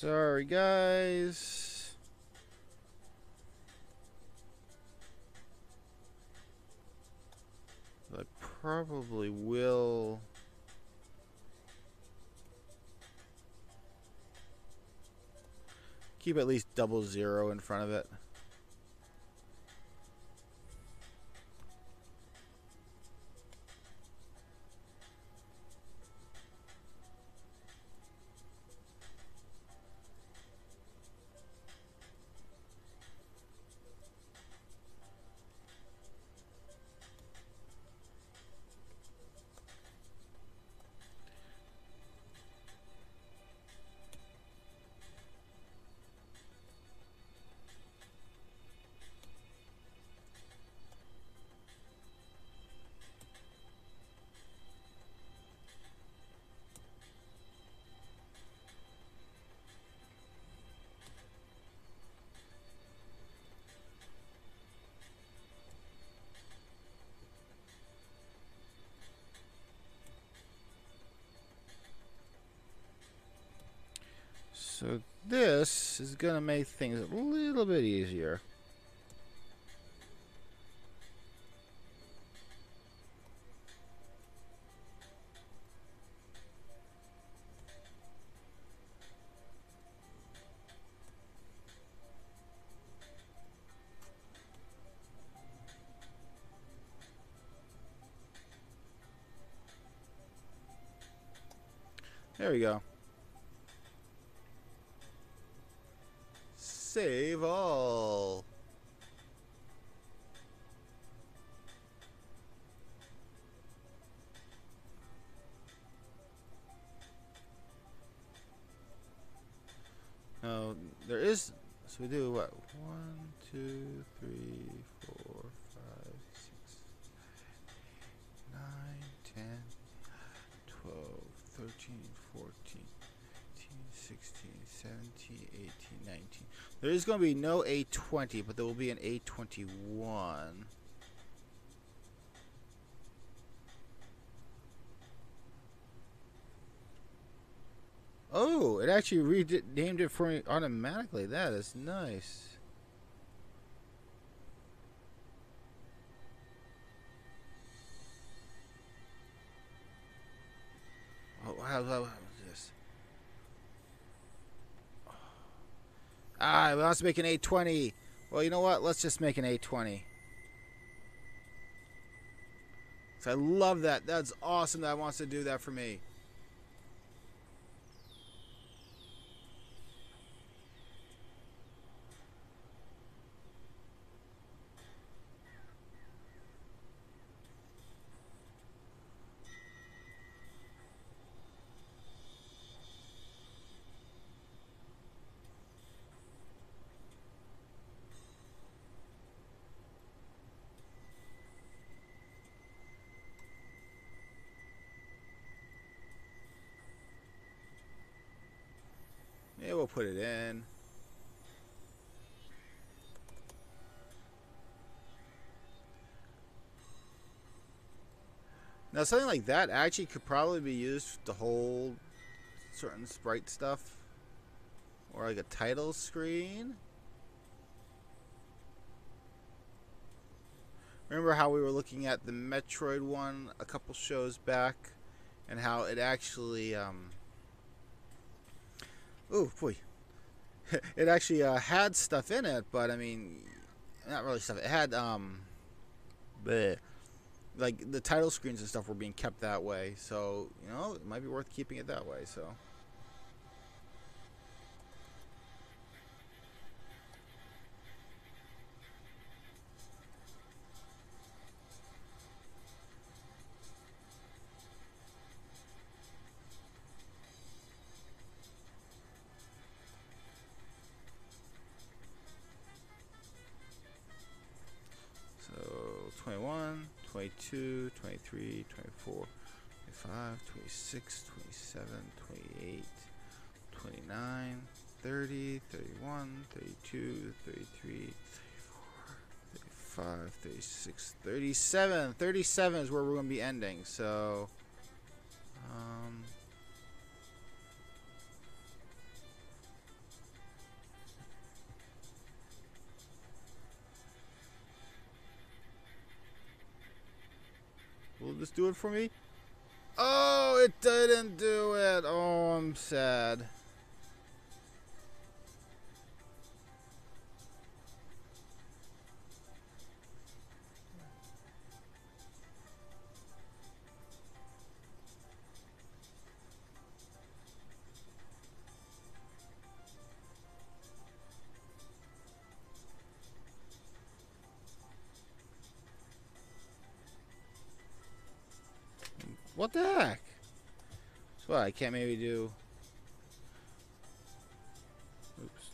S1: Sorry, guys. I probably will. Keep at least 00 in front of it. So this is going to make things a little bit easier. There we go. Save all. Now there is, so we do what? 1, 2, 3, 4, 5, 6, 9, 10, 12, 13, 14, 15, 16, 17, 18, 19. There is going to be no A20, but there will be an A21. Oh, it actually renamed it for me automatically. That is nice. Oh, how is this? Ah, it wants to make an A20. Well, you know what? Let's just make an A20. So I love that. That's awesome that it wants to do that for me. Yeah, we'll put it in. Now, something like that actually could probably be used to hold certain sprite stuff. Or like a title screen. Remember how we were looking at the Metroid one a couple shows back? And how it actually, oh boy. It actually had stuff in it, but I mean, not really stuff. It had, bleh. Like the title screens and stuff were being kept that way. So, you know, it might be worth keeping it that way, so. So 21, 22, 23, 24, 25, 26, 27, 28, 29, 30, 31, 32, 33, 34, 35, 36, 37. 37 is where we're going to be ending. So, will this do it for me? Oh, it didn't do it. Oh, I'm sad. What the heck? So what, I can't maybe do... Oops.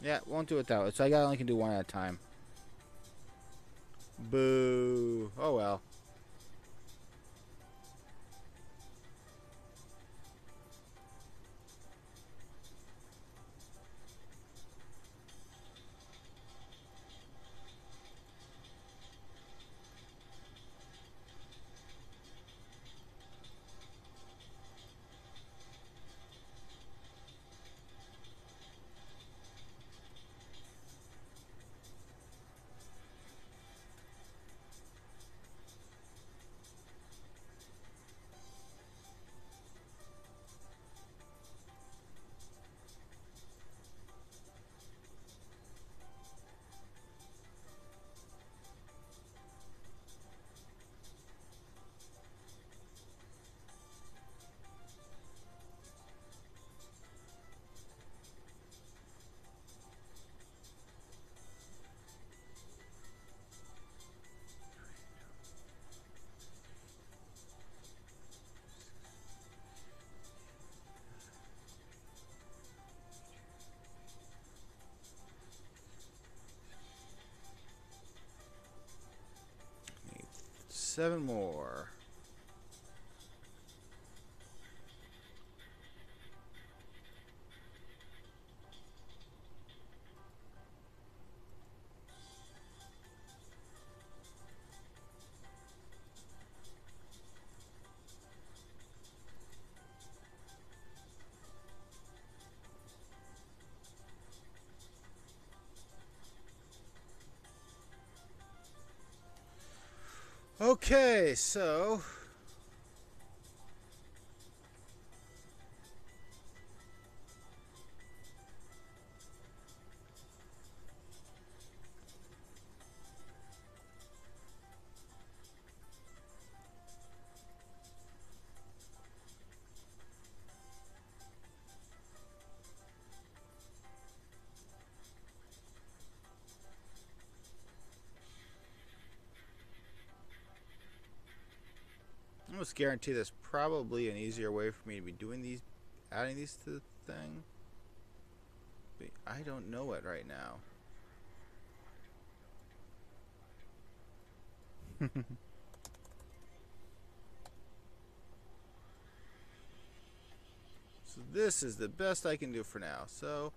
S1: Yeah, won't do it that way. So I only can do one at a time. Boo. Oh well. Need 7 more. Okay, so I almost guarantee there's probably an easier way for me to be doing these, adding these to the thing. But I don't know it right now. So this is the best I can do for now. So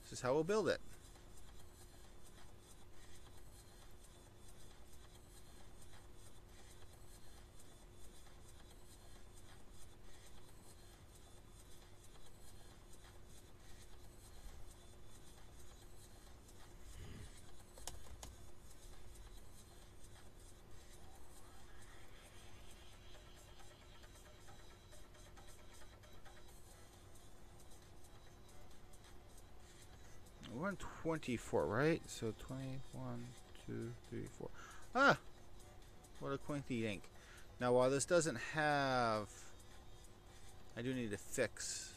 S1: this is how we'll build it. We're on 24, right? So 21, 2, 3, 4. Ah! What a quainty ink. Now, while this doesn't have... I do need to fix...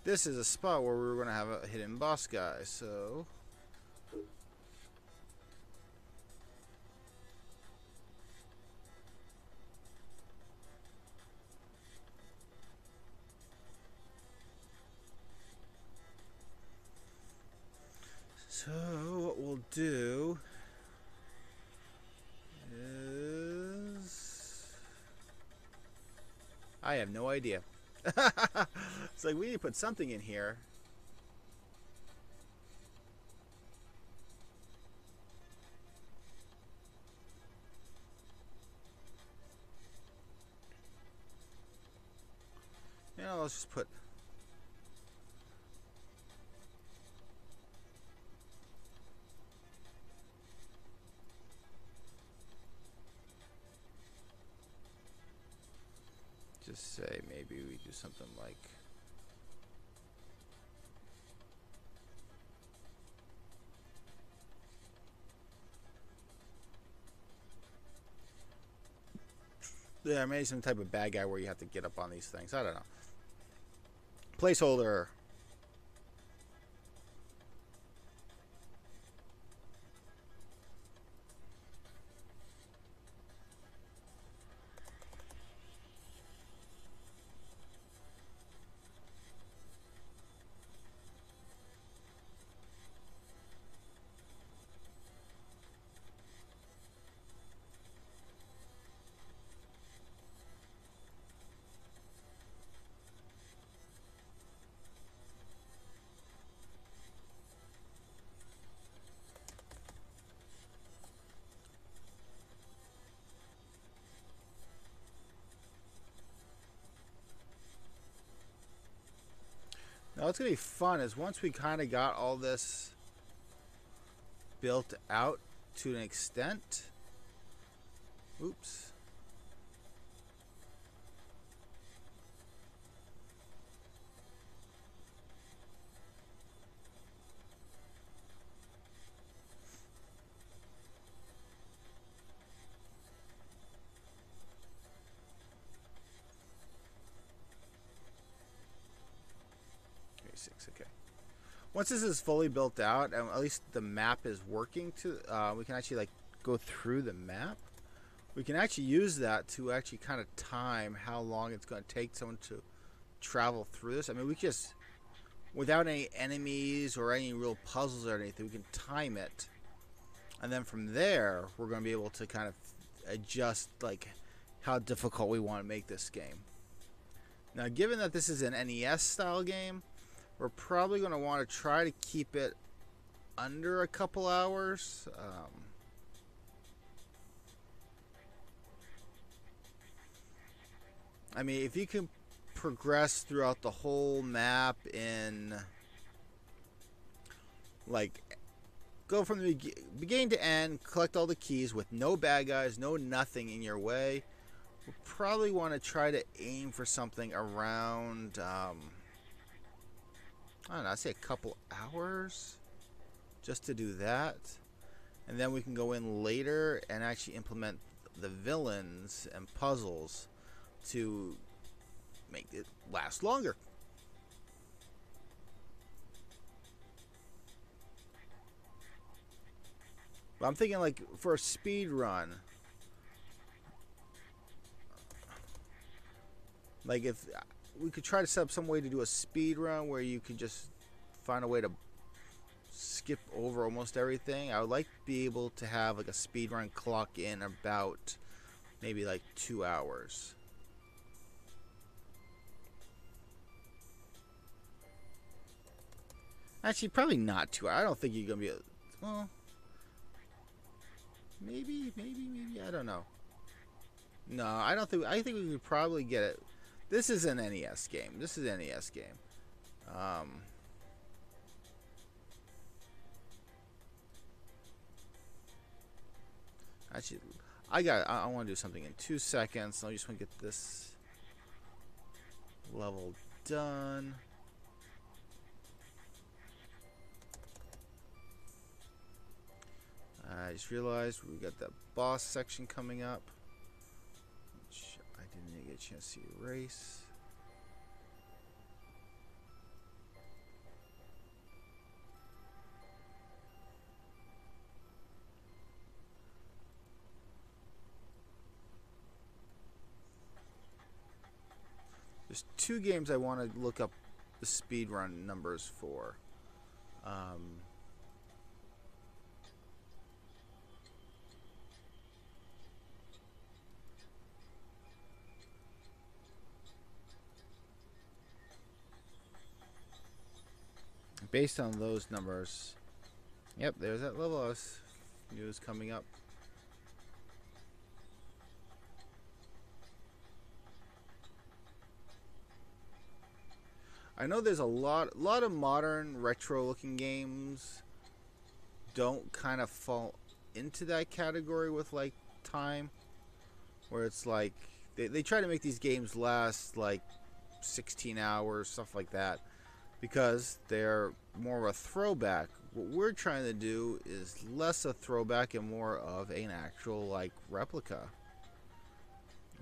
S1: This is a spot where we were going to have a hidden boss guy, so... So, what we'll do is... I have no idea. It's like, we need to put something in here. You know, let's just put... Just say maybe we do something like... Yeah, maybe some type of bad guy where you have to get up on these things. I don't know. Placeholder. Now, what's going to be fun is once we kind of got all this built out to an extent. Oops. Okay. Once this is fully built out, and at least the map is working, to we can actually like go through the map. We can actually use that to actually kind of time how long it's going to take someone to travel through this. I mean, we just, without any enemies or any real puzzles or anything, we can time it, and then from there we're going to be able to kind of adjust like how difficult we want to make this game. Now, given that this is an NES style game, we're probably going to want to try to keep it under a couple hours. I mean, if you can progress throughout the whole map in, like, go from the beginning to end, collect all the keys with no bad guys, no nothing in your way, we'll probably want to try to aim for something around, I don't know, I'd say a couple hours just to do that. And then we can go in later and actually implement the villains and puzzles to make it last longer. But I'm thinking, like, for a speed run, like, if we could try to set up some way to do a speed run where you could just find a way to skip over almost everything. I would like to be able to have like a speed run clock in about maybe like 2 hours. Actually, probably not 2 hours. I don't think you're gonna be. Well, maybe. I don't know. No, I don't think. I think we could probably get it. This is an NES game. Actually, I want to do something in 2 seconds. I just want to get this level done. I just realized we got that boss section coming up, which I didn't get a chance to erase. There's 2 games I want to look up the speedrun numbers for. Based on those numbers, yep, there's that level I knew was coming up. I know there's a lot of modern retro-looking games don't kind of fall into that category with like time, where it's like they try to make these games last like 16 hours, stuff like that, because they're more of a throwback. What we're trying to do is less a throwback and more of an actual like replica.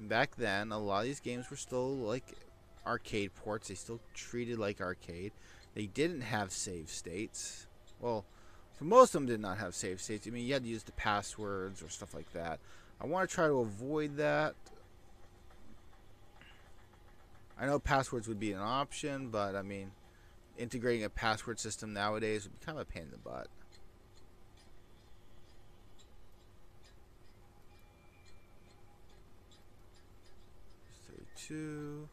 S1: Back then, a lot of these games were still like arcade ports. They still treated like arcade. They didn't have save states. Well, for most of them did not have save states. I mean, you had to use the passwords or stuff like that. I want to try to avoid that. I know passwords would be an option, but I mean, integrating a password system nowadays would be kind of a pain in the butt. Two.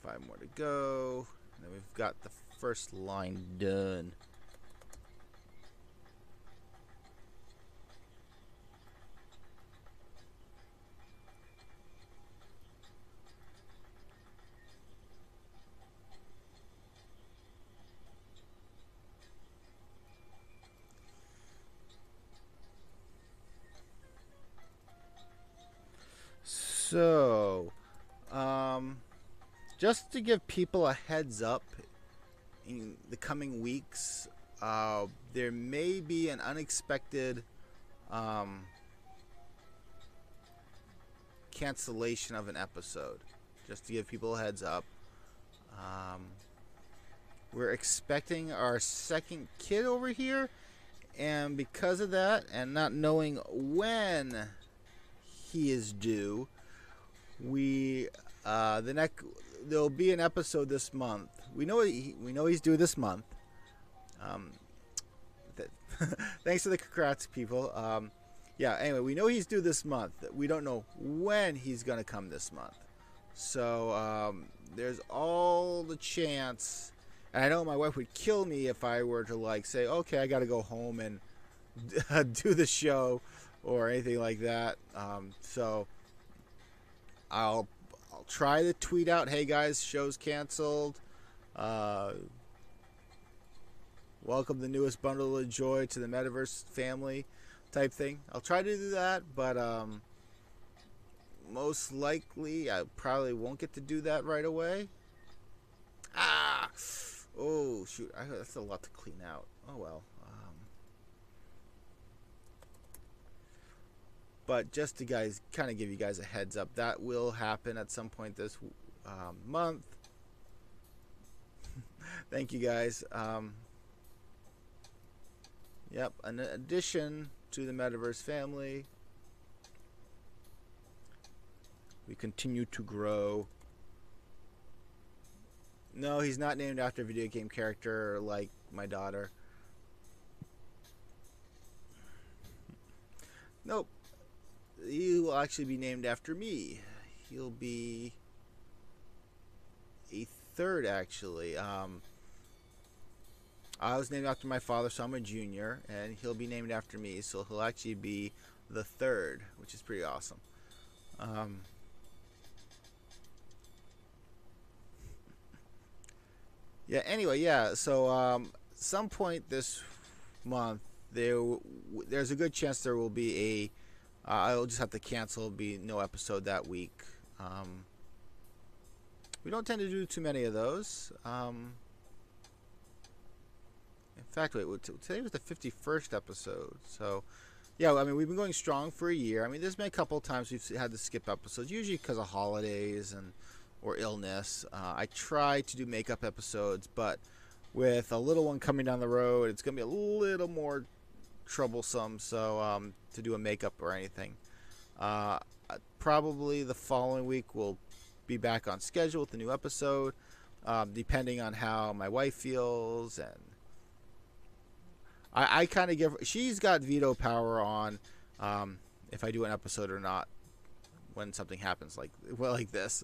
S1: 5 more to go. And then we've got the first line done. So, just to give people a heads up, in the coming weeks, there may be an unexpected cancellation of an episode. Just to give people a heads up. We're expecting our second kid over here, and because of that, and not knowing when he is due, there'll be an episode this month. We know he's due this month. Thanks to the congrats people. Yeah. Anyway, we know he's due this month. We don't know when he's gonna come this month. So there's all the chance. And I know my wife would kill me if I were to like say, okay, I got to go home and do the show or anything like that. So I'll try to tweet out, hey guys, show's canceled. Welcome the newest bundle of joy to the Metaverse family type thing. I'll try to do that, but most likely I probably won't get to do that right away. Ah! Oh, shoot. That's a lot to clean out. Oh, well. But just to kind of give you guys a heads up, that will happen at some point this month. Thank you, guys. Yep, in addition to the Metaverse family, we continue to grow. No, he's not named after a video game character like my daughter. Nope. He will actually be named after me. He'll be a third, actually. I was named after my father, so I'm a junior, and he'll be named after me, so he'll actually be the third, which is pretty awesome. Yeah, anyway, yeah, so some point this month, there's a good chance there will be I'll just have to cancel, be no episode that week. We don't tend to do too many of those. In fact, wait, today was the 51st episode, so yeah, I mean, we've been going strong for a year. I mean, there's been a couple of times we've had to skip episodes, usually because of holidays or illness. I try to do makeup episodes, but with a little one coming down the road, it's going to be a little more troublesome, so to do a makeup or anything. Probably the following week we'll be back on schedule with the new episode, depending on how my wife feels, and I kind of give her, she's got veto power on if I do an episode or not when something happens like this.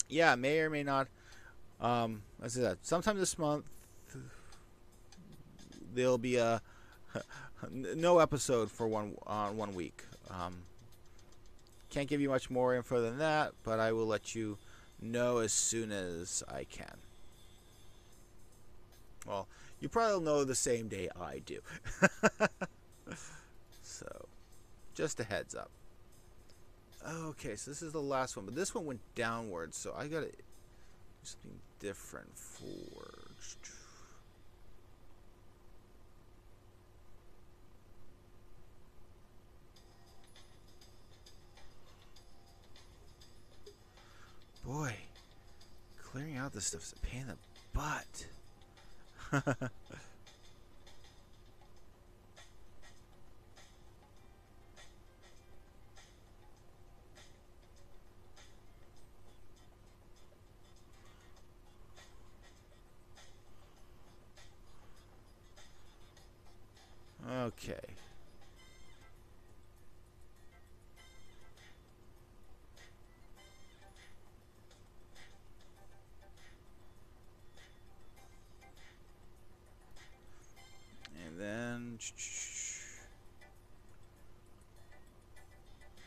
S1: Yeah, may or may not. As I said, sometime this month there'll be a no episode for one week. Can't give you much more info than that, but I will let you know as soon as I can. Well, you probably will know the same day I do. So, just a heads up. Okay, so this is the last one, but this one went downwards, so I gotta do something different for. Boy, clearing out this stuff's a pain in the butt. Okay. And then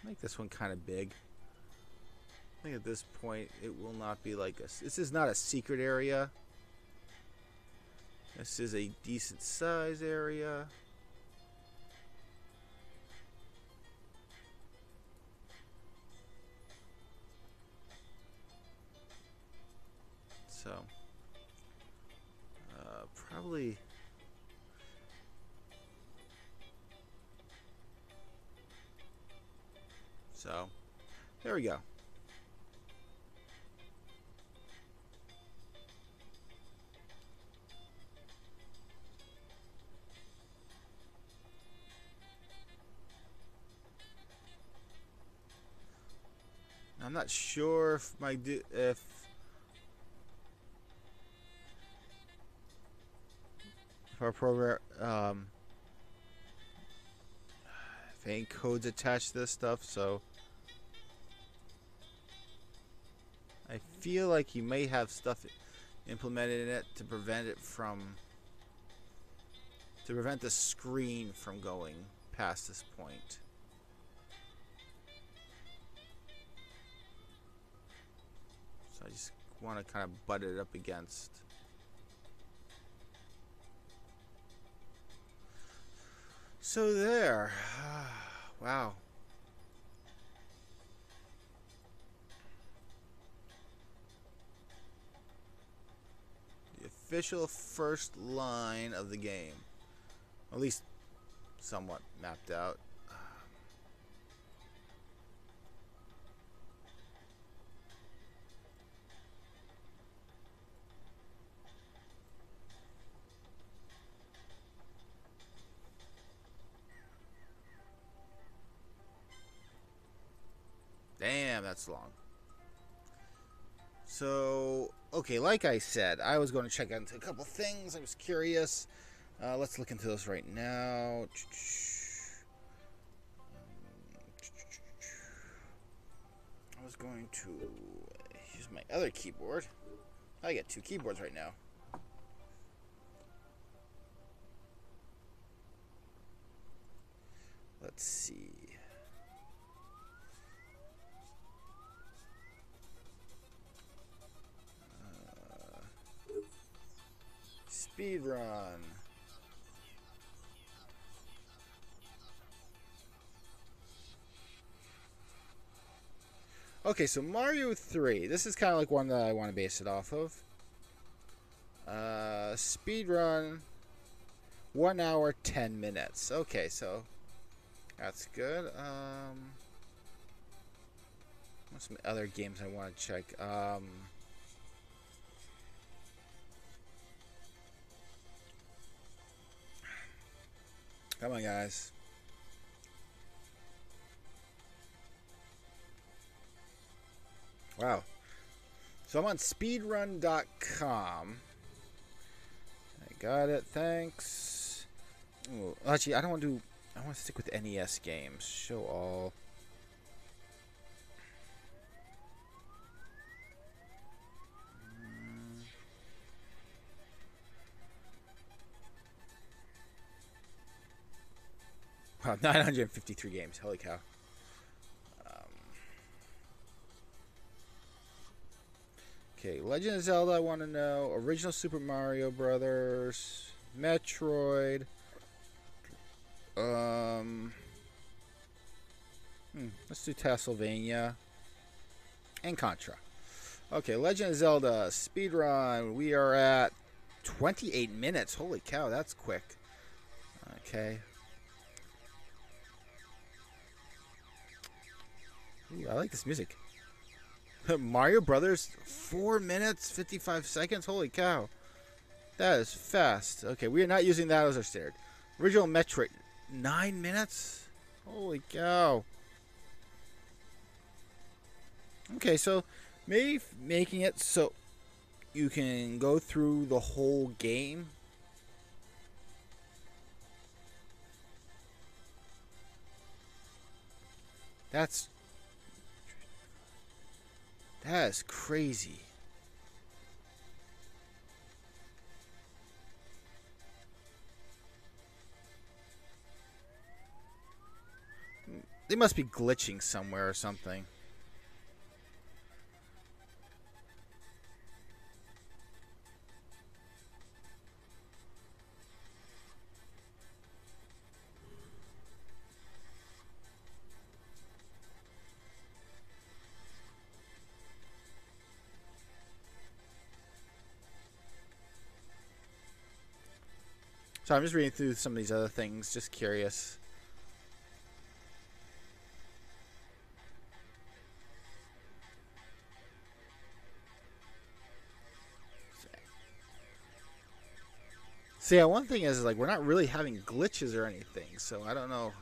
S1: make this one kind of big. I think at this point it will not be like this is not a secret area. This is a decent size area. So probably so there we go. I'm not sure if our program if any codes attached to this stuff, so I feel like you may have stuff implemented in it to prevent the screen from going past this point. So I just want to kind of butt it up against. So there. Wow. The official first line of the game. At least somewhat mapped out. Damn, that's long. So, okay, like I said, I was going to check into a couple things. I was curious. Let's look into those right now. I was going to use my other keyboard. I got two keyboards right now. Let's see. Speed run. Okay, so Mario 3. This is kind of like one that I want to base it off of. Speed run. 1 hour, 10 minutes. Okay, so that's good. What's some other games I want to check? Come on, guys. Wow. So I'm on speedrun.com. I got it. Thanks. Ooh, actually, I don't want to do... I want to stick with NES games. Show all. Wow, 953 games. Holy cow. Okay, Legend of Zelda, I want to know. Original Super Mario Brothers. Metroid. Let's do Castlevania. And Contra. Okay, Legend of Zelda. Speedrun. We are at 28 minutes. Holy cow, that's quick. Okay. Ooh, I like this music. Mario Brothers, 4 minutes, 55 seconds? Holy cow. That is fast. Okay, we are not using that as our standard. Original Metroid, 9 minutes? Holy cow. Okay, so maybe making it so you can go through the whole game. That is crazy. They must be glitching somewhere or something. So I'm just reading through some of these other things, just curious. So yeah, one thing is like we're not really having glitches or anything, so I don't know.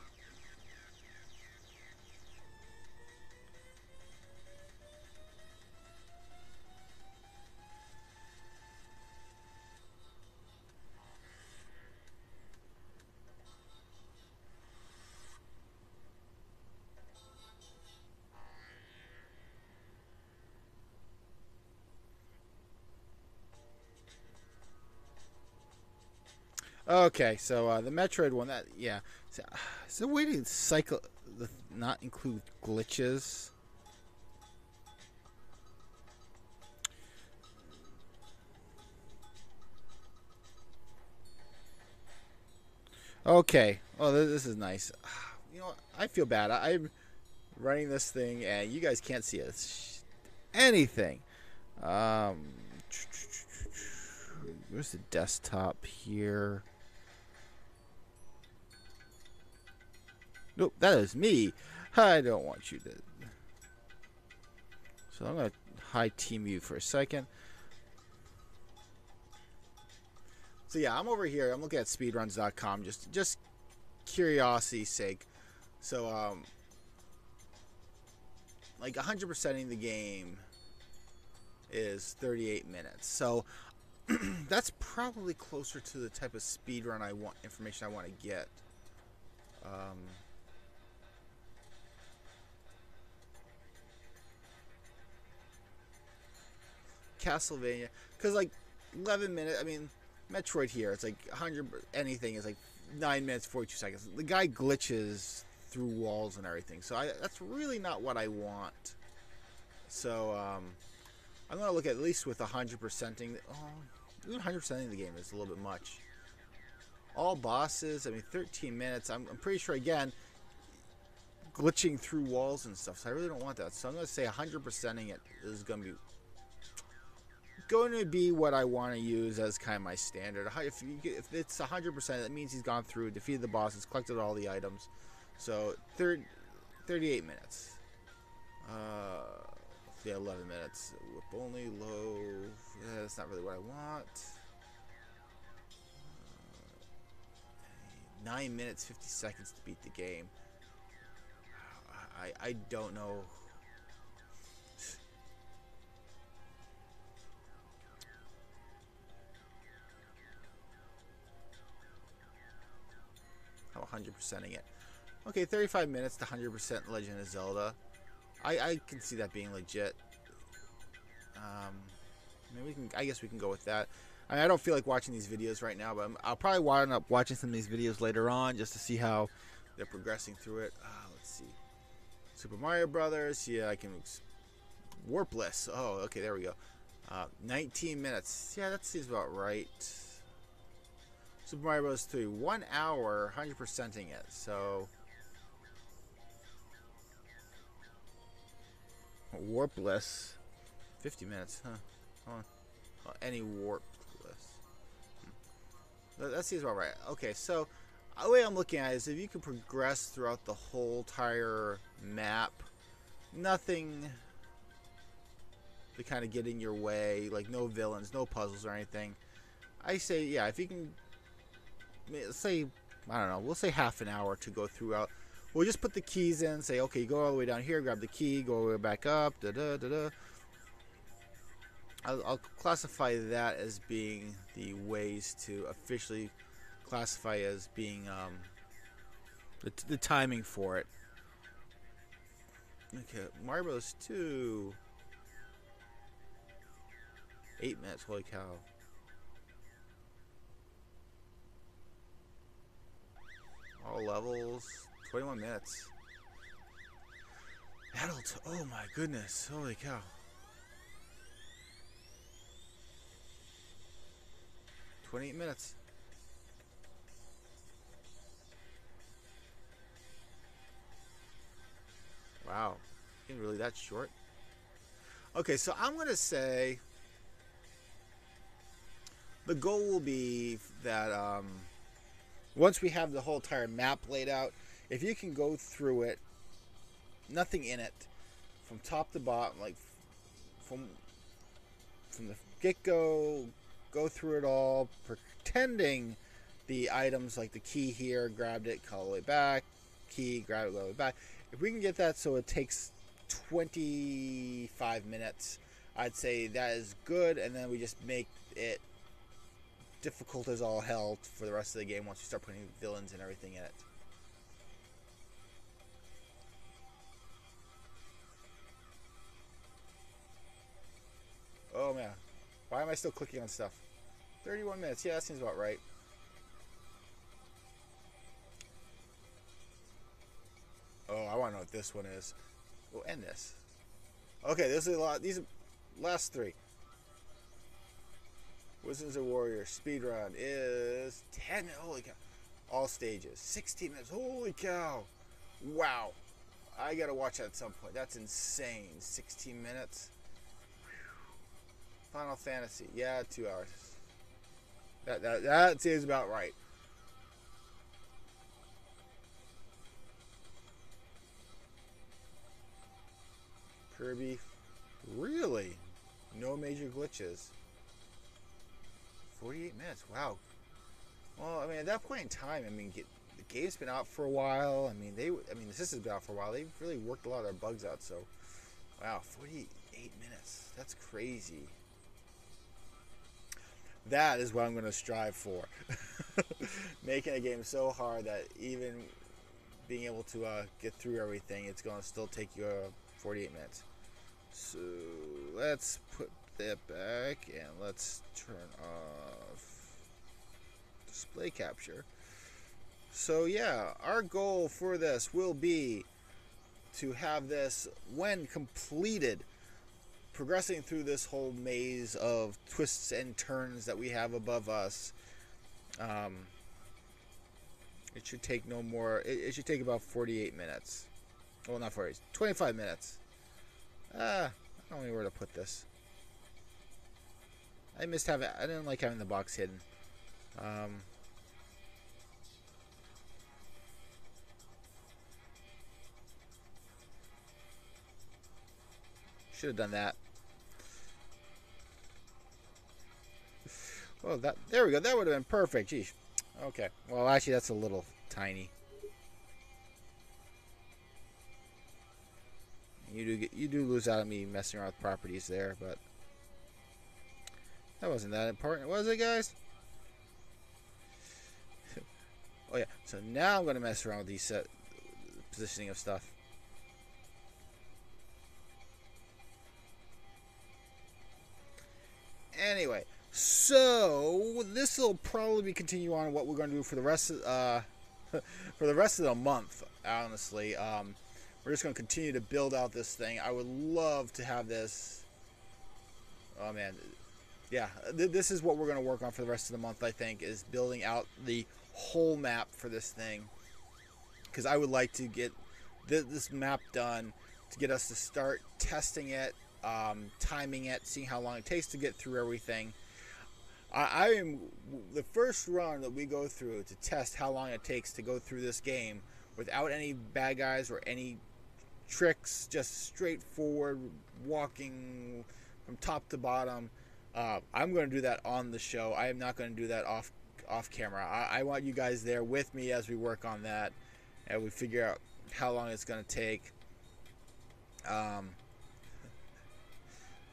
S1: Okay, so the Metroid one, that yeah, is there a way to cycle, not include glitches? Okay. Oh, this is nice. You know, I feel bad. I'm running this thing, and you guys can't see anything. Um, where's the desktop here? Nope, that is me. I don't want you to. So I'm gonna hide team view for a second. So yeah, I'm over here. I'm looking at speedruns.com, just curiosity's sake. So like 100%ing the game is 38 minutes. So that's probably closer to the type of speedrun information I want to get. Castlevania, because like 11 minutes. I mean, Metroid here, it's like 100. Anything is like 9 minutes 42 seconds. The guy glitches through walls and everything, so that's really not what I want. So I'm gonna look at least with 100%ing. Oh, even 100%ing the game is a little bit much. All bosses, I mean, 13 minutes. I'm pretty sure again, glitching through walls and stuff. So I really don't want that. So I'm gonna say 100%ing it is gonna be what I want to use as kind of my standard. If it's 100%, that means he's gone through, defeated the bosses, collected all the items. So 38 minutes. Yeah, 11 minutes. Whip only, low. Yeah, that's not really what I want. 9 minutes 50 seconds to beat the game. I don't know. How 100%ing it? Okay, 35 minutes to 100% Legend of Zelda. I can see that being legit. I mean, I guess we can go with that. I don't feel like watching these videos right now, but I'll probably wind up watching some of these videos later on just to see how they're progressing through it. Let's see. Super Mario Brothers. Yeah, I can. Warpless. Oh, okay, there we go. 19 minutes. Yeah, that seems about right. Super Mario Bros. 3. 1 hour, 100%ing it. So. Warpless. 50 minutes, huh? Well, any warpless. That seems about right. Okay, so the way I'm looking at it is if you can progress throughout the whole entire map, nothing to kind of get in your way, like no villains, no puzzles or anything. I say, yeah, if you can, say, I don't know, we'll say half an hour to go throughout. We'll just put the keys in, say, okay, go all the way down here, grab the key, go all the way back up, da-da-da-da. I'll classify that as being the ways to officially classify as being the timing for it. Okay, Mario Bros. 2. 8 minutes, holy cow. All levels, 21 minutes. Adult, oh my goodness, holy cow. $28 minutes. Wow, ain't really that short. Okay, so I'm gonna say the goal will be that once we have the whole entire map laid out, if you can go through it, nothing in it, from top to bottom, like from the get-go, go through it all, pretending the items like the key here, grabbed it, all the way back, key, grab it, all the way back. If we can get that so it takes 25 minutes, I'd say that is good, and then we just make it difficult as all hell for the rest of the game once you start putting villains and everything in it. Oh man, why am I still clicking on stuff? 31 minutes, yeah, that seems about right. Oh, I want to know what this one is. We'll end this. Okay, this is a lot. These are last three. Wizards of Warrior speedrun is 10. Holy cow. all stages. 16 minutes. Holy cow. Wow. I gotta watch that at some point. That's insane. 16 minutes. Final Fantasy. Yeah, 2 hours. That seems about right. Kirby. Really? No major glitches. 48 minutes. Wow. Well, I mean, at that point in time, I mean, the game's been out for a while. I mean, the system's been out for a while. They've really worked a lot of their bugs out. So, wow, 48 minutes. That's crazy. That is what I'm going to strive for. Making a game so hard that even being able to get through everything, it's going to still take you 48 minutes. So let's put that back and let's turn off display capture. So yeah, our goal for this will be to have this, when completed, progressing through this whole maze of twists and turns that we have above us. It should take no more. It should take about 48 minutes. Well, not 40. 25 minutes. I don't know where to put this. I didn't like having the box hidden. Should have done that. Well, there we go. That would have been perfect. Geez. Okay. Well, actually, that's a little tiny. You do lose out on me messing around with properties there, but that wasn't that important, was it, guys? Oh yeah. So now I'm going to mess around with these positioning of stuff. Anyway, so this will probably continue on what we're going to do for the rest of the month. Honestly, we're just going to continue to build out this thing. I would love to have this. Oh man, yeah, this is what we're going to work on for the rest of the month. I think is building out the whole map for this thing, because I would like to get this map done to get us to start testing it. Timing it, seeing how long it takes to get through everything. I am the first run that we go through to test how long it takes to go through this game without any bad guys or any tricks, just straightforward walking from top to bottom. I'm going to do that on the show. I am not going to do that off camera. I want you guys there with me as we work on that and we figure out how long it's going to take.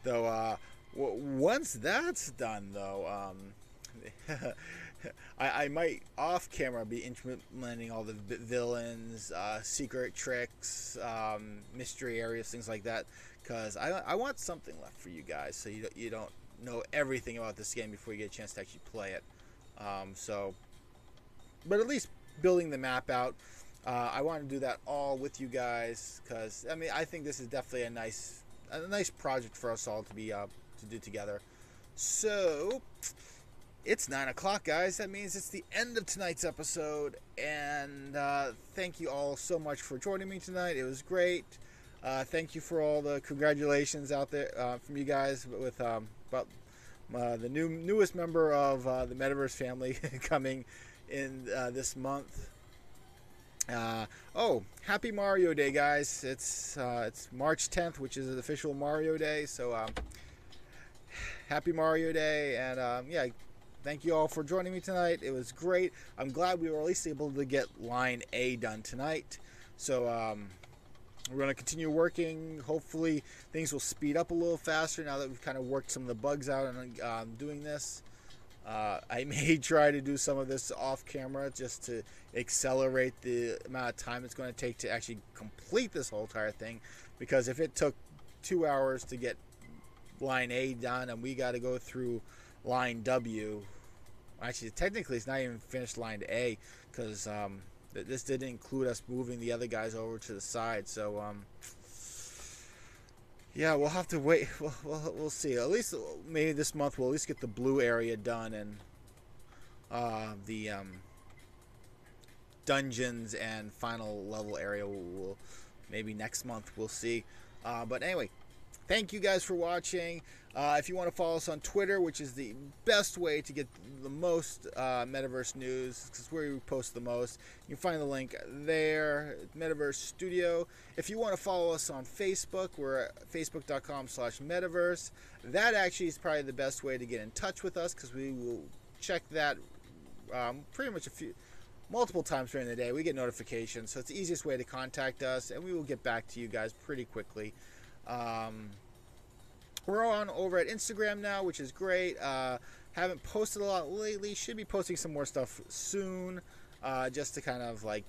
S1: Though, once that's done, though, I might off camera be implementing all the villains, secret tricks, mystery areas, things like that, because I want something left for you guys, so you don't know everything about this game before you get a chance to actually play it. But at least building the map out, I want to do that all with you guys, because I mean I think this is definitely a nice project for us all to be to do together. So it's 9 o'clock, guys. That means it's the end of tonight's episode, and thank you all so much for joining me tonight. It was great. Thank you for all the congratulations out there from you guys with about the newest member of the Medaverse family coming in this month. Oh, happy Mario Day, guys. It's March 10th, which is the official Mario Day, so happy Mario Day, and yeah, thank you all for joining me tonight. It was great. I'm glad we were at least able to get line A done tonight, so we're going to continue working. Hopefully things will speed up a little faster now that we've kind of worked some of the bugs out and doing this. I may try to do some of this off camera just to accelerate the amount of time it's going to take to actually complete this whole entire thing, because if it took 2 hours to get line A done and we got to go through line W, actually technically it's not even finished line A, because this didn't include us moving the other guys over to the side, so yeah, we'll have to wait. We'll see. At least maybe this month we'll at least get the blue area done, and dungeons and final level area. We'll maybe next month, we'll see. But anyway, thank you guys for watching. If you want to follow us on Twitter, which is the best way to get the most Metaverse news, because it's where we post the most, you can find the link there, Medaverse Studio. If you want to follow us on Facebook, we're at facebook.com/Metaverse. That actually is probably the best way to get in touch with us, because we will check that pretty much multiple times during the day. We get notifications, so it's the easiest way to contact us, and we will get back to you guys pretty quickly. We're on over at Instagram now, which is great. Haven't posted a lot lately. Should be posting some more stuff soon, just to kind of like,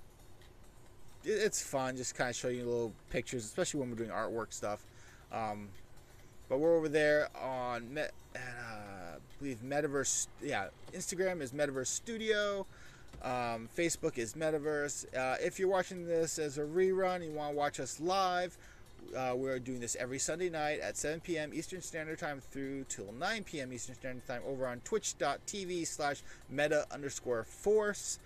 S1: it's fun, just kind of show you little pictures, especially when we're doing artwork stuff. But we're over there on, I believe Medaverse, yeah, Instagram is Medaverse Studio. Facebook is Medaverse. If you're watching this as a rerun, you want to watch us live, we're doing this every Sunday night at 7 p.m. Eastern Standard Time through till 9 p.m. Eastern Standard Time over on twitch.tv/meta_force.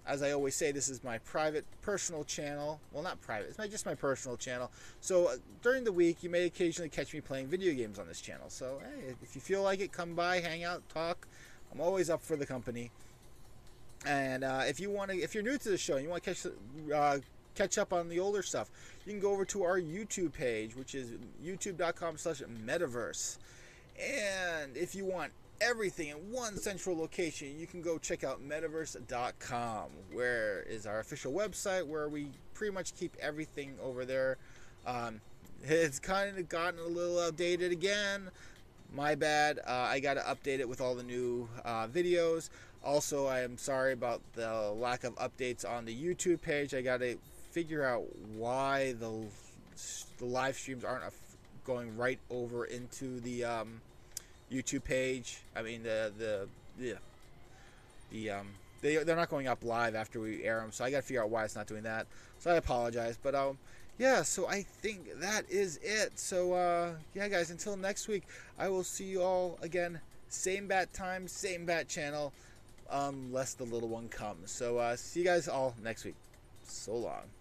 S1: As I always say, this is my private, personal channel. Well, not private, it's just my personal channel. So during the week, you may occasionally catch me playing video games on this channel. So hey, if you feel like it, come by, hang out, talk. I'm always up for the company. And if you're new to the show and you want to catch up on the older stuff, you can go over to our YouTube page, which is youtube.com/Metaverse. And if you want everything in one central location, you can go check out Medaverse.com, where is our official website, where we pretty much keep everything over there. It's kind of gotten a little outdated again. My bad. I got to update it with all the new videos. Also, I am sorry about the lack of updates on the YouTube page. I got to figure out why the live streams aren't going right over into the YouTube page. I mean, they're not going up live after we air them, so I got to figure out why it's not doing that. So I apologize, but yeah. So I think that is it. So yeah, guys. Until next week, I will see you all again. Same bat time, same bat channel. Unless the little one comes. So see you guys all next week. So long.